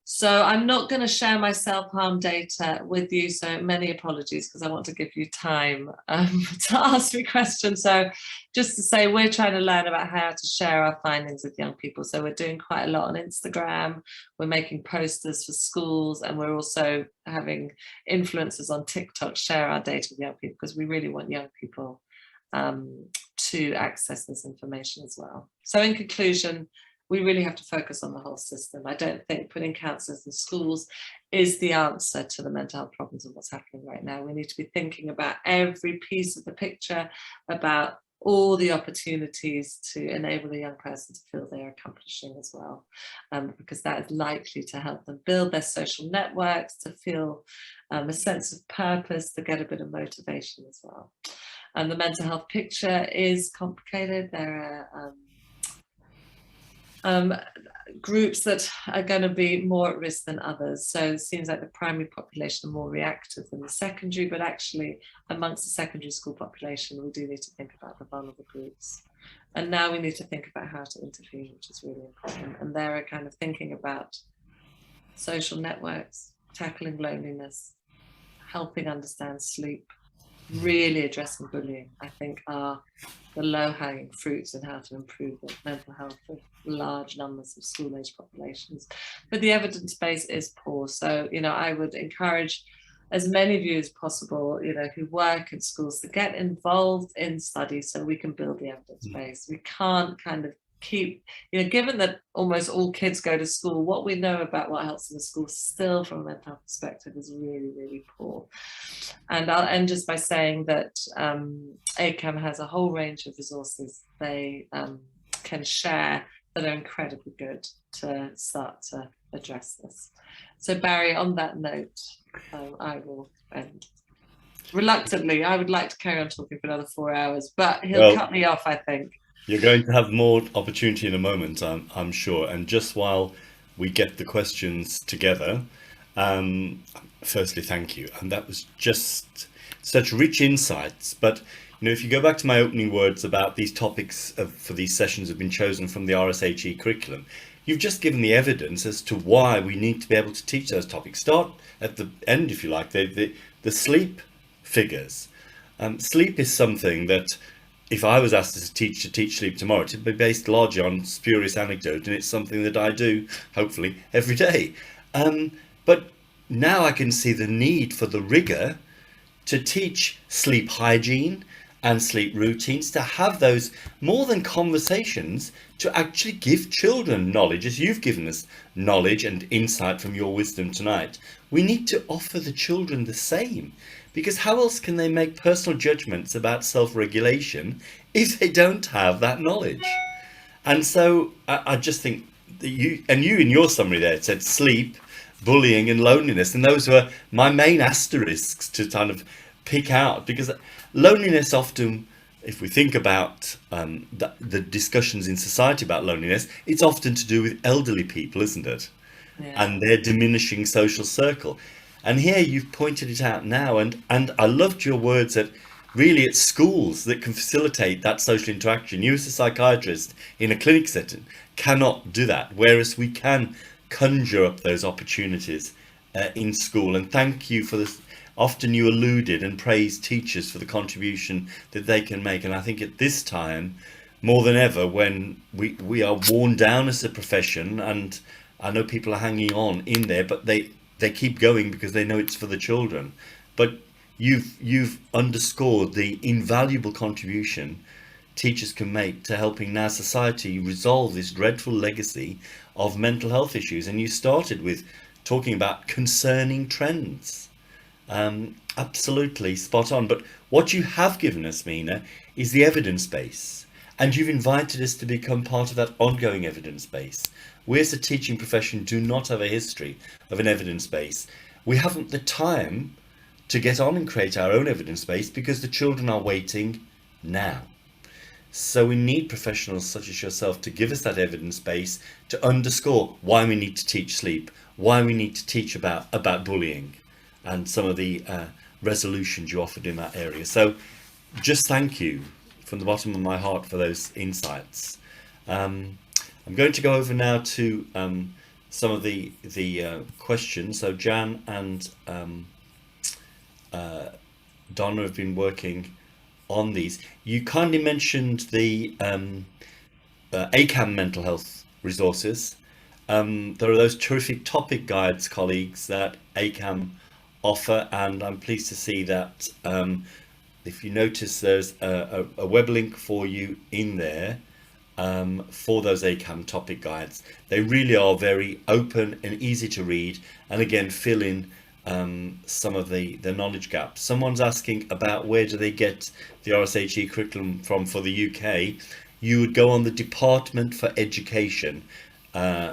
So I'm not going to share my self-harm data with you, so many apologies, because I want to give you time to ask me questions. So just to say, we're trying to learn about how to share our findings with young people. So we're doing quite a lot on Instagram, we're making posters for schools, and we're also having influencers on TikTok share our data with young people, because we really want young people to access this information as well. So in conclusion, we really have to focus on the whole system. I don't think putting counsellors in schools is the answer to the mental health problems of what's happening right now. We need to be thinking about every piece of the picture, about all the opportunities to enable a young person to feel they're accomplishing as well, because that is likely to help them build their social networks, to feel a sense of purpose, to get a bit of motivation as well. And the mental health picture is complicated. There are groups that are going to be more at risk than others. So it seems like the primary population are more reactive than the secondary, but actually amongst the secondary school population, we do need to think about the vulnerable groups. And now we need to think about how to intervene, which is really important. And they're kind of thinking about social networks, tackling loneliness, helping understand sleep, really addressing bullying, I think are the low-hanging fruits in how to improve the mental health of large numbers of school-age populations. But the evidence base is poor. So, I would encourage as many of you as possible, who work in schools, to get involved in studies so we can build the evidence base. We can't kind of keep, given that almost all kids go to school, what we know about what helps in the school still from a mental health perspective is really, really poor. And I'll end just by saying that ACAMH has a whole range of resources they can share that are incredibly good to start to address this. So Barry, on that note, I will end. Reluctantly, I would like to carry on talking for another 4 hours, but he'll cut me off, I think. You're going to have more opportunity in a moment, I'm sure. And just while we get the questions together, firstly, thank you. And that was just such rich insights. But, if you go back to my opening words about these topics for these sessions have been chosen from the RSHE curriculum, you've just given the evidence as to why we need to be able to teach those topics. Start at the end, if you like, the sleep figures. Sleep is something that, if I was asked to teach sleep tomorrow, it would be based largely on spurious anecdote, and it's something that I do, hopefully, every day. But now I can see the need for the rigor to teach sleep hygiene and sleep routines, to have those more than conversations, to actually give children knowledge, as you've given us knowledge and insight from your wisdom tonight. We need to offer the children the same, because how else can they make personal judgments about self-regulation if they don't have that knowledge? And so I just think that you in your summary there said sleep, bullying and loneliness, and those were my main asterisks to kind of pick out, because loneliness often, if we think about the discussions in society about loneliness, it's often to do with elderly people, isn't it? Yeah. And their diminishing social circle. And here you've pointed it out now, and I loved your words that really it's schools that can facilitate that social interaction. You as a psychiatrist in a clinic setting cannot do that, whereas we can conjure up those opportunities in school. And thank you for this. Often you alluded and praised teachers for the contribution that they can make. And I think at this time, more than ever, when we are worn down as a profession, and I know people are hanging on in there, but they keep going because they know it's for the children. But you've underscored the invaluable contribution teachers can make to helping now society resolve this dreadful legacy of mental health issues. And you started with talking about concerning trends. Absolutely spot on. But what you have given us, Mina, is the evidence base, and you've invited us to become part of that ongoing evidence base. We as a teaching profession do not have a history of an evidence base. We haven't the time to get on and create our own evidence base because the children are waiting now. So we need professionals such as yourself to give us that evidence base, to underscore why we need to teach sleep, why we need to teach about bullying, and some of the resolutions you offered in that area. So just thank you from the bottom of my heart for those insights. I'm going to go over now to some of the questions. So Jan and Donna have been working on these. You kindly mentioned the ACAMH mental health resources. There are those terrific topic guides, colleagues, that ACAMH offer, and I'm pleased to see that if you notice there's a web link for you in there for those ACAMH topic guides. They really are very open and easy to read, and again fill in some of the knowledge gaps. Someone's asking about where do they get the RSHE curriculum from for the UK. You would go on the Department for Education,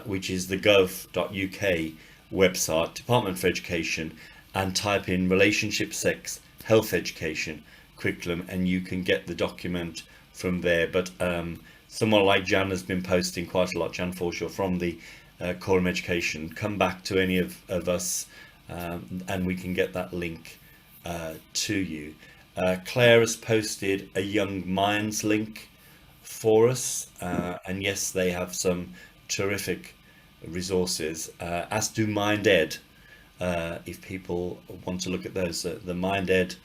which is the gov.uk website, Department for Education, and type in relationship, sex, health education curriculum, and you can get the document from there. But someone like Jan has been posting quite a lot, Jan Forshaw from the Coram Education. Come back to any of us and we can get that link to you. Claire has posted a Young Minds link for us, and yes, they have some terrific resources, as do MindEd. If people want to look at those, the MindEd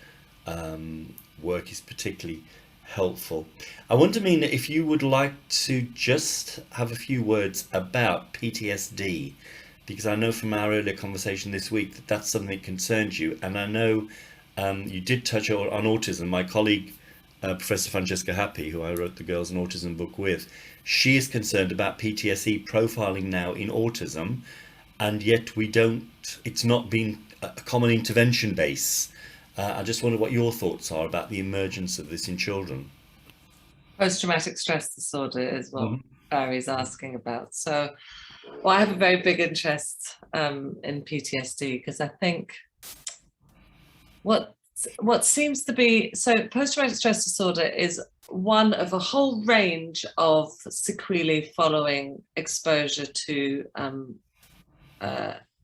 work is particularly helpful. I wonder, Mina, if you would like to just have a few words about PTSD, because I know from our earlier conversation this week that that's something that concerns you, and I know you did touch on autism. My colleague, Professor Francesca Happy, who I wrote the Girls and Autism book with, she is concerned about PTSD profiling now in autism, and yet it's not been a common intervention base. I just wonder what your thoughts are about the emergence of this in children. Post-traumatic stress disorder is what Barry's asking about. So, well, I have a very big interest in PTSD, because I think what seems to be, so post-traumatic stress disorder is one of a whole range of sequelae following exposure to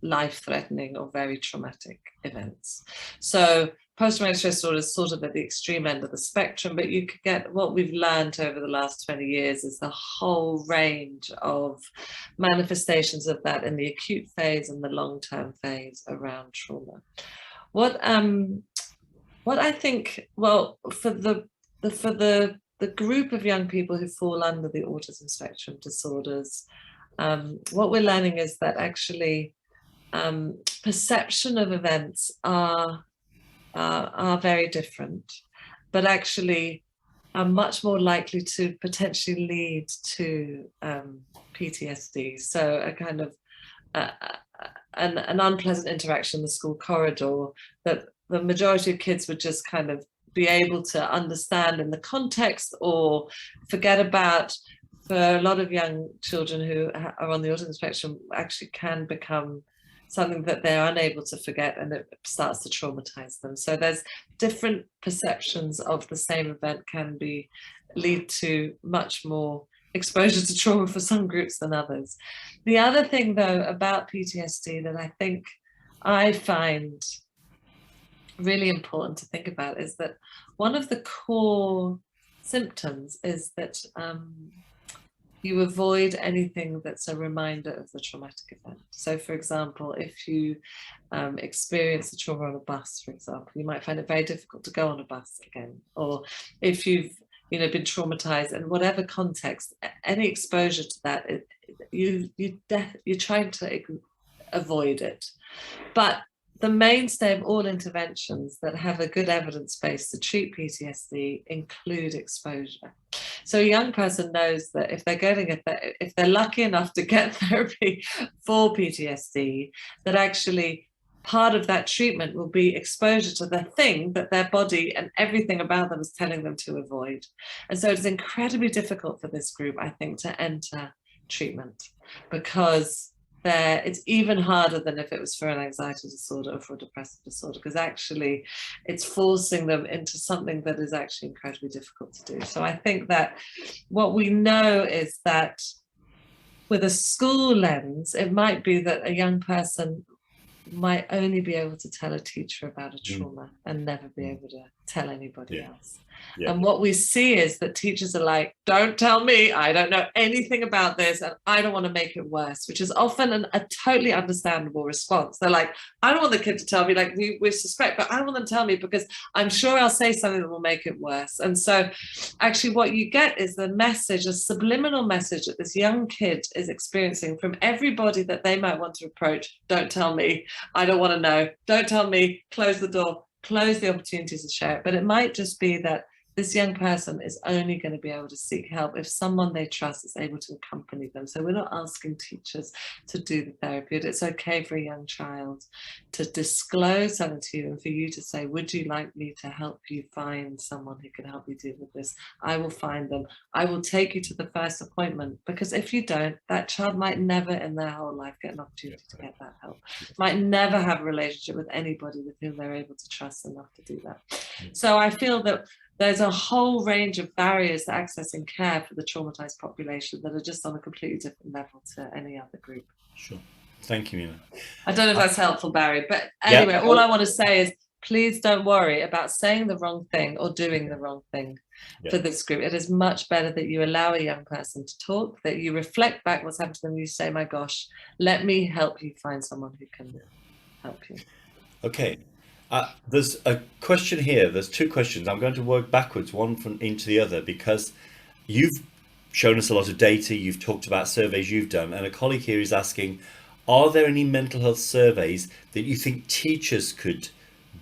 life-threatening or very traumatic events. So post-traumatic stress disorder is sort of at the extreme end of the spectrum, but you could get, what we've learned over the last 20 years is the whole range of manifestations of that in the acute phase and the long-term phase around trauma. What I think, well, for the group of young people who fall under the autism spectrum disorders, what we're learning is that actually perception of events are very different, but actually are much more likely to potentially lead to PTSD. So a kind of an unpleasant interaction in the school corridor that the majority of kids would just kind of be able to understand in the context or forget about. For a lot of young children who are on the autism spectrum, actually can become something that they're unable to forget, and it starts to traumatize them. So there's different perceptions of the same event can lead to much more exposure to trauma for some groups than others. The other thing, though, about PTSD that I think I find really important to think about is that one of the core symptoms is that you avoid anything that's a reminder of the traumatic event. So, for example, if you experience the trauma on a bus, for example, you might find it very difficult to go on a bus again. Or if you've been traumatized in whatever context, any exposure to that, you're trying to avoid it. But the mainstay of all interventions that have a good evidence base to treat PTSD include exposure. So a young person knows that if they're lucky enough to get therapy for PTSD, that actually part of that treatment will be exposure to the thing that their body and everything about them is telling them to avoid. And so it's incredibly difficult for this group, I think, to enter treatment, because it's even harder than if it was for an anxiety disorder or for a depressive disorder, because actually it's forcing them into something that is actually incredibly difficult to do. So I think that what we know is that with a school lens, it might be that a young person might only be able to tell a teacher about a trauma and never be able to tell anybody else. Yeah. And what we see is that teachers are like, don't tell me, I don't know anything about this and I don't want to make it worse, which is often a totally understandable response. They're like, I don't want the kid to tell me, like we suspect, but I don't want them to tell me because I'm sure I'll say something that will make it worse. And so actually what you get is the message, a subliminal message that this young kid is experiencing from everybody that they might want to approach. Don't tell me, I don't want to know, don't tell me, close the door, close the opportunities to share it. But it might just be that this young person is only going to be able to seek help if someone they trust is able to accompany them. So we're not asking teachers to do the therapy. It's okay for a young child to disclose something to you and for you to say, would you like me to help you find someone who can help you deal with this? I will find them. I will take you to the first appointment, because if you don't, that child might never in their whole life get an opportunity to get that help. Might never have a relationship with anybody with whom they're able to trust enough to do that. So I feel that there's a whole range of barriers to accessing care for the traumatized population that are just on a completely different level to any other group. Sure. Thank you, Mina. I don't know if that's helpful, Barry, but anyway, all I want to say is please don't worry about saying the wrong thing or doing the wrong thing for this group. It is much better that you allow a young person to talk, that you reflect back what's happened to them, you say, my gosh, let me help you find someone who can help you. Okay. There's a question here. There's two questions. I'm going to work backwards, one from into the other, because you've shown us a lot of data. You've talked about surveys you've done, and a colleague here is asking, are there any mental health surveys that you think teachers could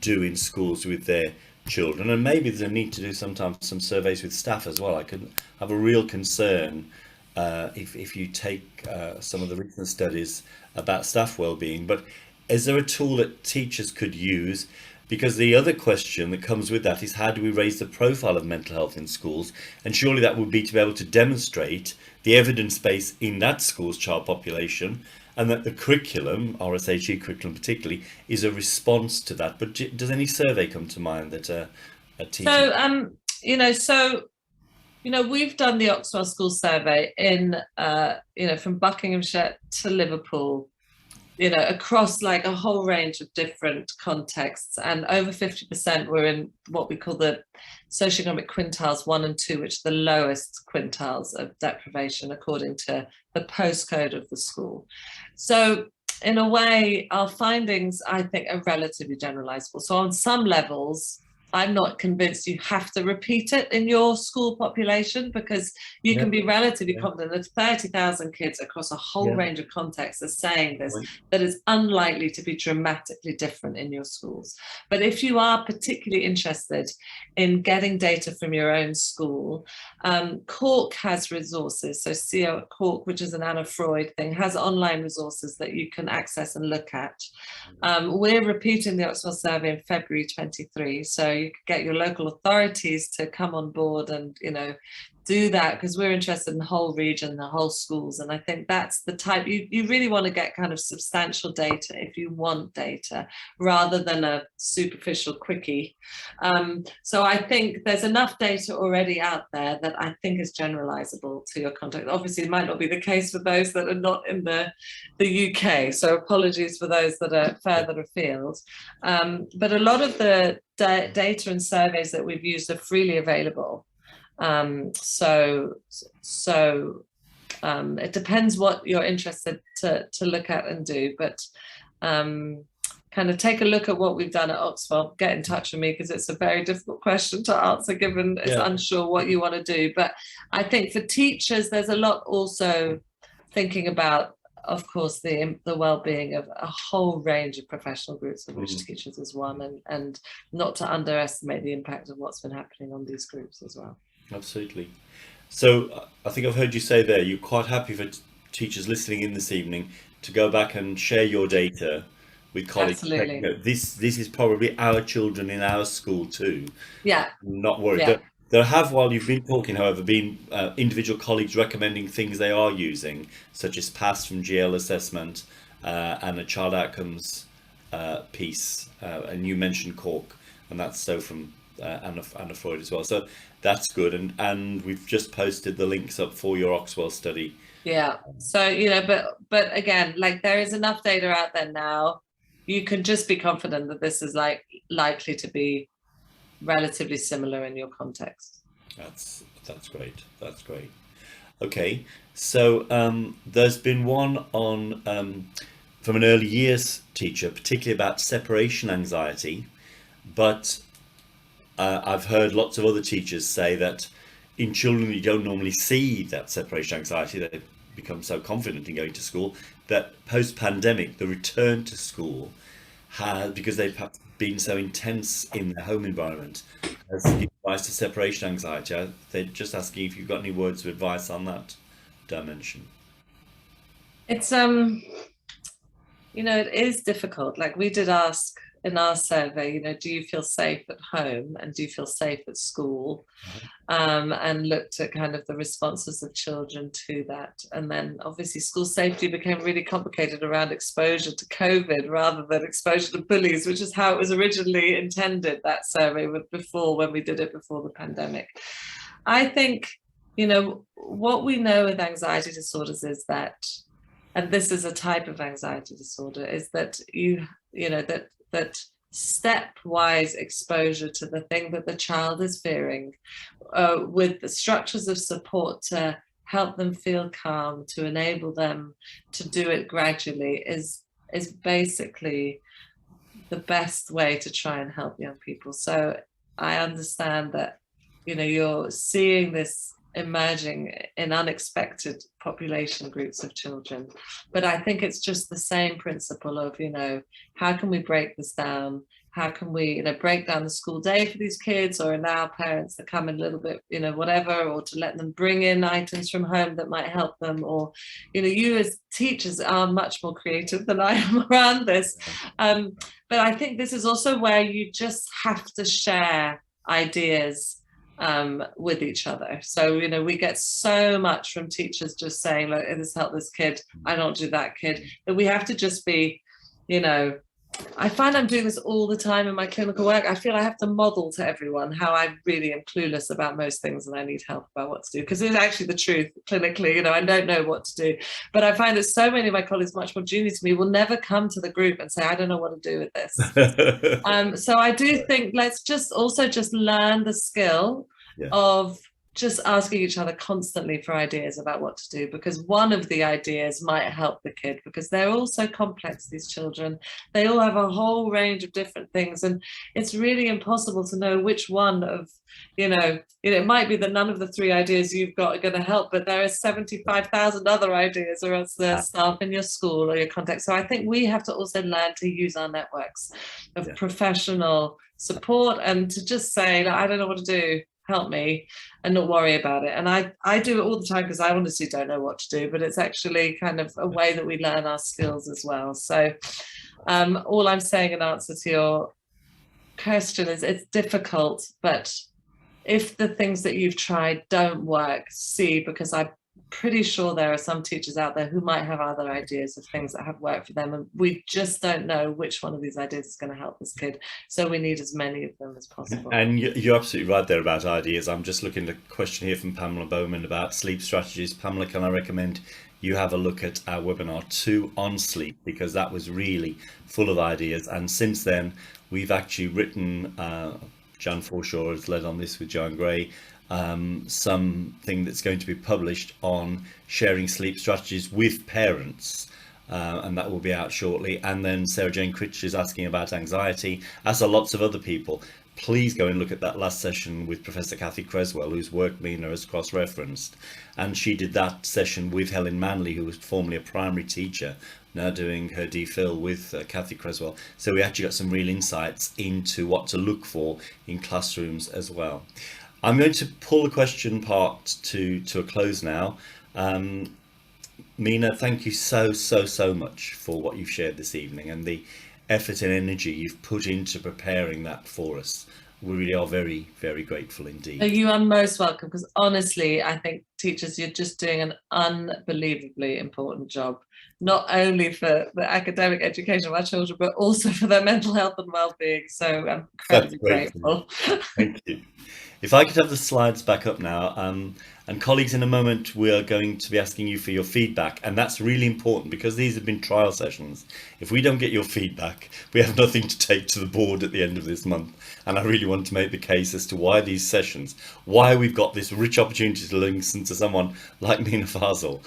do in schools with their children? And maybe there's a need to do sometimes some surveys with staff as well. I can have a real concern if you take some of the recent studies about staff well-being. But is there a tool that teachers could use? Because the other question that comes with that is, how do we raise the profile of mental health in schools? And surely that would be to be able to demonstrate the evidence base in that school's child population, and that the curriculum, RSHE curriculum particularly, is a response to that. But does any survey come to mind that a teacher... we've done the Oxwell School Survey in, from Buckinghamshire to Liverpool, across like a whole range of different contexts, and over 50% were in what we call the socioeconomic quintiles 1 and 2, which are the lowest quintiles of deprivation according to the postcode of the school. So in a way, our findings, I think, are relatively generalizable. So on some levels, I'm not convinced you have to repeat it in your school population, because you can be relatively confident that 30,000 kids across a whole range of contexts are saying this, that is unlikely to be dramatically different in your schools. But if you are particularly interested in getting data from your own school, Cork has resources. So Cork, which is an Anna Freud thing, has online resources that you can access and look at. We're repeating the Oxford survey in February 23, so you could get your local authorities to come on board and do that, because we're interested in the whole region, the whole schools. And I think that's the type you really want to get kind of substantial data if you want data, rather than a superficial quickie. So I think there's enough data already out there that I think is generalizable to your context. Obviously, it might not be the case for those that are not in the UK. So apologies for those that are further afield. But a lot of the data and surveys that we've used are freely available. So it depends what you're interested to look at and do, but kind of take a look at what we've done at Oxford. Get in touch with me, because it's a very difficult question to answer, given it's unsure what you want to do. But I think for teachers, there's a lot also thinking about, of course, the well-being of a whole range of professional groups, of which teachers is one, and not to underestimate the impact of what's been happening on these groups as well. Absolutely. So I think I've heard you say there, you're quite happy for teachers listening in this evening to go back and share your data with colleagues. Absolutely. This is probably our children in our school too. Yeah. Not worried. Yeah. There have, while you've been talking, however, been individual colleagues recommending things they are using, such as PASS from GL assessment and a child outcomes piece. And you mentioned Cork, and that's so from Anna Freud as well. So that's good. And we've just posted the links up for your Oxwell study. Yeah. So, but again, like, there is enough data out there now. You can just be confident that this is likely to be relatively similar in your context. That's great. That's great. Okay, so there's been one on from an early years teacher, particularly about separation anxiety, but I've heard lots of other teachers say that in children you don't normally see that separation anxiety. They become so confident in going to school that post-pandemic the return to school has, because they've been so intense in their home environment, has given rise to separation anxiety. They're just asking if you've got any words of advice on that dimension. It's it is difficult. Like, we did ask in our survey, do you feel safe at home and do you feel safe at school? And looked at kind of the responses of children to that. And then obviously school safety became really complicated around exposure to COVID rather than exposure to bullies, which is how it was originally intended, that survey, when we did it before the pandemic. I think, what we know with anxiety disorders is that, and this is a type of anxiety disorder, is that that stepwise exposure to the thing that the child is fearing, with the structures of support to help them feel calm, to enable them to do it gradually, is basically the best way to try and help young people. So I understand that, you know, you're seeing this emerging in unexpected population groups of children, but I think it's just the same principle of, you know, how can we break this down? How can we, you know, break down the school day for these kids, or allow parents to come in a little bit, you know, whatever, or to let them bring in items from home that might help them, or, you know, you as teachers are much more creative than I am around this. But I think this is also where you just have to share ideas with each other. So, you know, we get so much from teachers just saying, look, this helped this kid, I don't do that kid, that we have to just be, you know, I find I'm doing this all the time in my clinical work. I feel I have to model to everyone how I really am clueless about most things and I need help about what to do, because it's actually the truth clinically. You know, I don't know what to do, but I find that so many of my colleagues much more junior to me will never come to the group and say, I don't know what to do with this. So I do think let's just learn the skill of just asking each other constantly for ideas about what to do, because one of the ideas might help the kid, because they're all so complex, these children. They all have a whole range of different things, and it's really impossible to know which one of, you know, it might be that none of the 3 ideas you've got are going to help, but there are 75,000 other ideas, or else the staff in your school or your context. So I think we have to also learn to use our networks of professional support, and to just say, I don't know what to do, help me, and not worry about it. And I do it all the time, because I honestly don't know what to do, but it's actually kind of a way that we learn our skills as well. So all I'm saying in answer to your question is, it's difficult, but if the things that you've tried don't work, because I'm pretty sure there are some teachers out there who might have other ideas of things that have worked for them, and we just don't know which one of these ideas is going to help this kid, so we need as many of them as possible. And you're absolutely right there about ideas. I'm just looking at a question here from Pamela Bowman about sleep strategies. Pamela, can I recommend you have a look at our webinar 2 on sleep, because that was really full of ideas, and since then we've actually written, Jan Forshaw has led on this with Joan Gray, something that's going to be published on sharing sleep strategies with parents, and that will be out shortly. And then Sarah Jane Critch is asking about anxiety, as are lots of other people. Please go and look at that last session with Professor Kathy Creswell, whose work Mina has cross-referenced, and she did that session with Helen Manley, who was formerly a primary teacher, now doing her DPhil with Kathy Creswell. So we actually got some real insights into what to look for in classrooms as well. I'm going to pull the question part to a close now. Mina, thank you so much for what you've shared this evening, and the effort and energy you've put into preparing that for us. We really are very, very grateful indeed. You are most welcome, because honestly, I think teachers, you're just doing an unbelievably important job, not only for the academic education of our children, but also for their mental health and well-being. So I'm incredibly grateful. Thank you. If I could have the slides back up now, and colleagues, in a moment we are going to be asking you for your feedback, and that's really important, because these have been trial sessions. If we don't get your feedback, we have nothing to take to the board at the end of this month. And I really want to make the case as to why these sessions, why we've got this rich opportunity to listen to someone like Mina Fazal.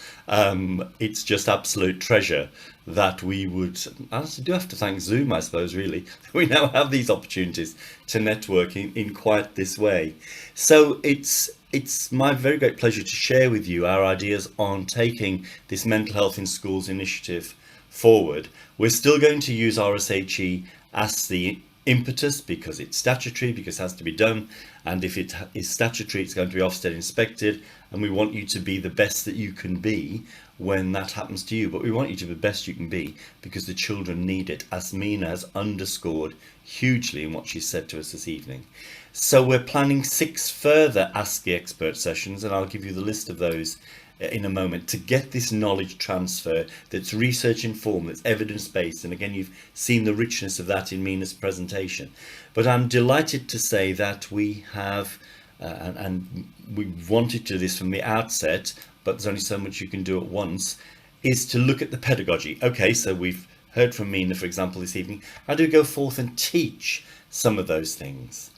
It's just absolute treasure that we would, I do have to thank Zoom, I suppose, really. We now have these opportunities to network in quite this way. So it's my very great pleasure to share with you our ideas on taking this mental health in schools initiative forward. We're still going to use RSHE as the impetus, because it's statutory, because it has to be done, and if it is statutory, it's going to be Ofsted inspected, and we want you to be the best that you can be when that happens to you. But we want you to be the best you can be because the children need it, as Mina has underscored hugely in what she said to us this evening. So we're planning 6 further Ask the Expert sessions, and I'll give you the list of those in a moment, to get this knowledge transfer that's research informed, that's evidence based. And again, you've seen the richness of that in Mina's presentation. But I'm delighted to say that we have, and we wanted to do this from the outset, but there's only so much you can do at once, is to look at the pedagogy. Okay, so we've heard from Mina, for example, this evening, how do we go forth and teach some of those things?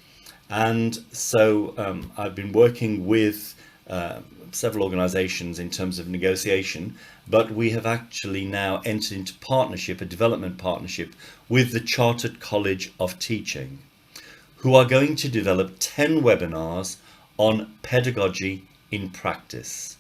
And so I've been working with several organisations in terms of negotiation, but we have actually now entered into partnership, a development partnership, with the Chartered College of Teaching, who are going to develop 10 webinars on pedagogy in practice.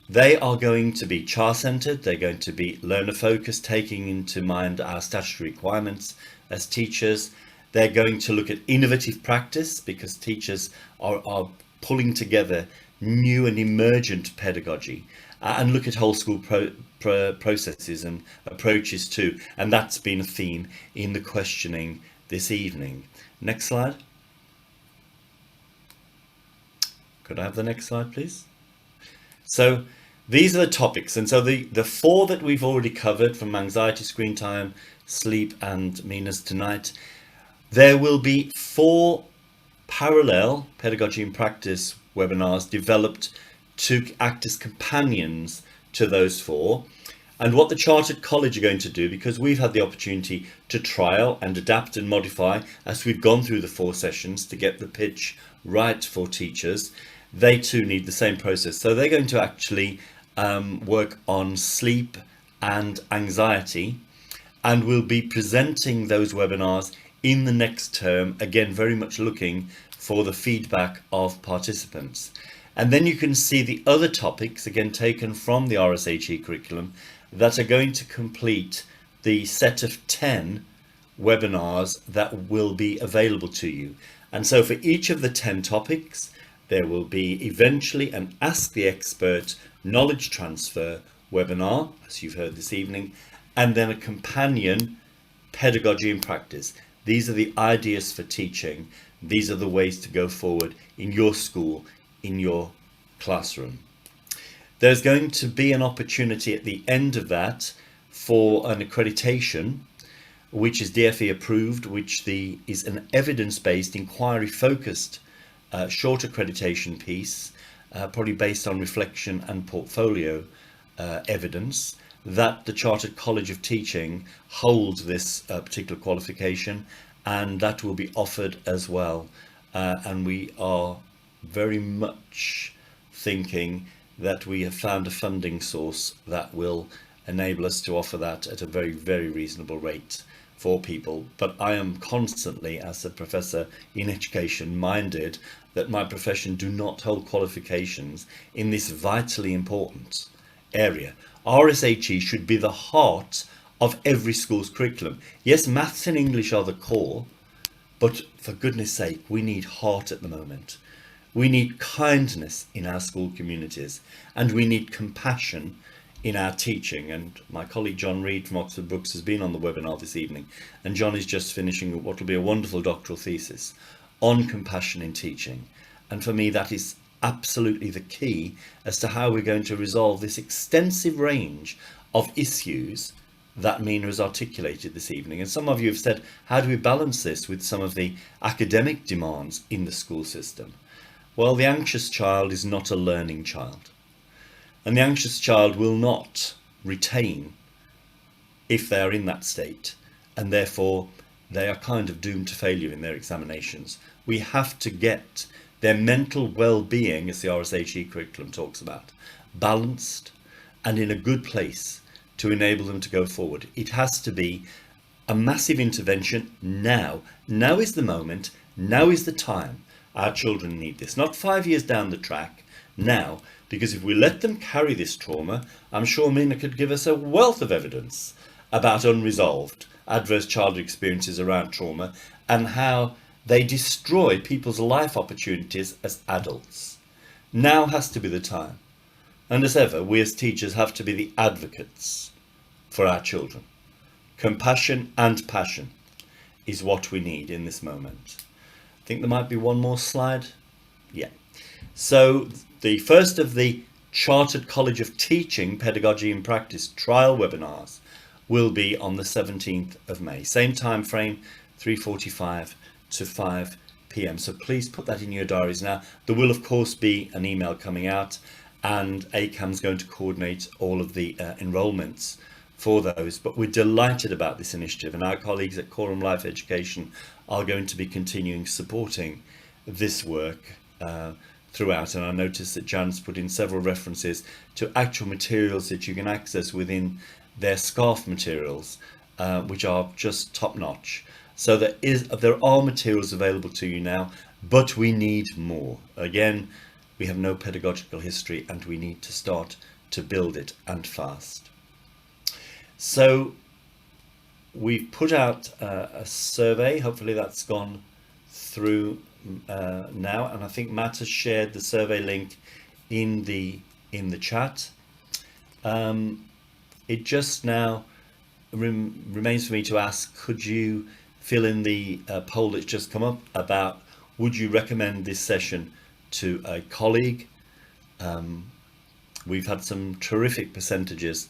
They are going to be child-centred, they're going to be learner-focused, taking into mind our statutory requirements as teachers. They're going to look at innovative practice, because teachers are pulling together new and emergent pedagogy, and look at whole school processes and approaches too. And that's been a theme in the questioning this evening. Next slide. Could I have the next slide, please? So these are the topics. And so the 4 that we've already covered, from anxiety, screen time, sleep, and Mina's tonight, there will be 4 parallel pedagogy in practice webinars developed to act as companions to those 4. And what the Chartered College are going to do, because we've had the opportunity to trial and adapt and modify as we've gone through the 4 sessions to get the pitch right for teachers, they too need the same process. So they're going to actually work on sleep and anxiety, and we'll be presenting those webinars in the next term, again very much looking for the feedback of participants. And then you can see the other topics, again taken from the RSHE curriculum, that are going to complete the set of 10 webinars that will be available to you. And so for each of the 10 topics, there will be eventually an Ask the Expert knowledge transfer webinar, as you've heard this evening, and then a companion pedagogy in practice. These are the ideas for teaching. These are the ways to go forward in your school, in your classroom. There's going to be an opportunity at the end of that for an accreditation, which is DFE approved, which is an evidence-based, inquiry-focused short accreditation piece, probably based on reflection and portfolio evidence, that the Chartered College of Teaching holds this particular qualification, and that will be offered as well. And we are very much thinking that we have found a funding source that will enable us to offer that at a very, very reasonable rate for people. But I am constantly, as a professor in education, minded that my profession do not hold qualifications in this vitally important area. RSHE should be the heart of every school's curriculum. Yes, maths and English are the core, but for goodness sake, we need heart at the moment. We need kindness in our school communities, and we need compassion in our teaching. And my colleague John Reed from Oxford Brookes has been on the webinar this evening, and John is just finishing what will be a wonderful doctoral thesis on compassion in teaching. And for me, that is absolutely the key as to how we're going to resolve this extensive range of issues that Mina has articulated this evening. And some of you have said, how do we balance this with some of the academic demands in the school system? Well, the anxious child is not a learning child, and the anxious child will not retain if they are in that state, and therefore they are kind of doomed to failure in their examinations. We have to get their mental well-being, as the RSHE curriculum talks about, balanced and in a good place to enable them to go forward. It has to be a massive intervention now. Now is the moment, now is the time. Our children need this, not 5 years down the track, now, because if we let them carry this trauma, I'm sure Mina could give us a wealth of evidence about unresolved adverse childhood experiences around trauma and how they destroy people's life opportunities as adults. Now has to be the time. And as ever, we as teachers have to be the advocates for our children. Compassion and passion is what we need in this moment. I think there might be one more slide. Yeah. So the first of the Chartered College of Teaching Pedagogy in Practice trial webinars will be on the 17th of May. Same time frame, 3:45 to 5 p.m. So please put that in your diaries now. There will of course be an email coming out, and ACAMH is going to coordinate all of the enrolments for those. But we're delighted about this initiative, and our colleagues at Coram Life Education are going to be continuing supporting this work throughout. And I noticed that Jan's put in several references to actual materials that you can access within their scarf materials, which are just top-notch. So there are materials available to you now, but we need more. Again, we have no pedagogical history, and we need to start to build it, and fast. So we've put out a survey. Hopefully that's gone through now, and I think Matt has shared the survey link in the chat. It just now remains for me to ask, could you fill in the poll that's just come up about, would you recommend this session to a colleague? We've had some terrific percentages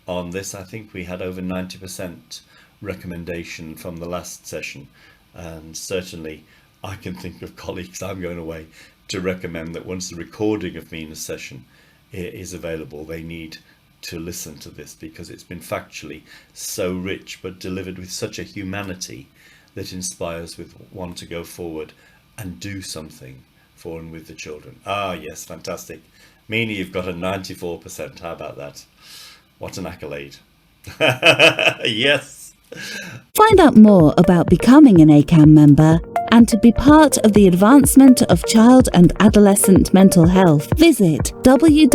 on this. I think we had over 90% recommendation from the last session, and certainly I can think of colleagues I'm going away to recommend that once the recording of Mina's session is available, they need to listen to this, because it's been factually so rich, but delivered with such a humanity that inspires with one to go forward and do something for and with the children. Ah, yes, fantastic. Mina, you've got a 94%. How about that? What an accolade. Yes. Find out more about becoming an ACAMH member and to be part of the advancement of child and adolescent mental health. Visit www.acamh.org.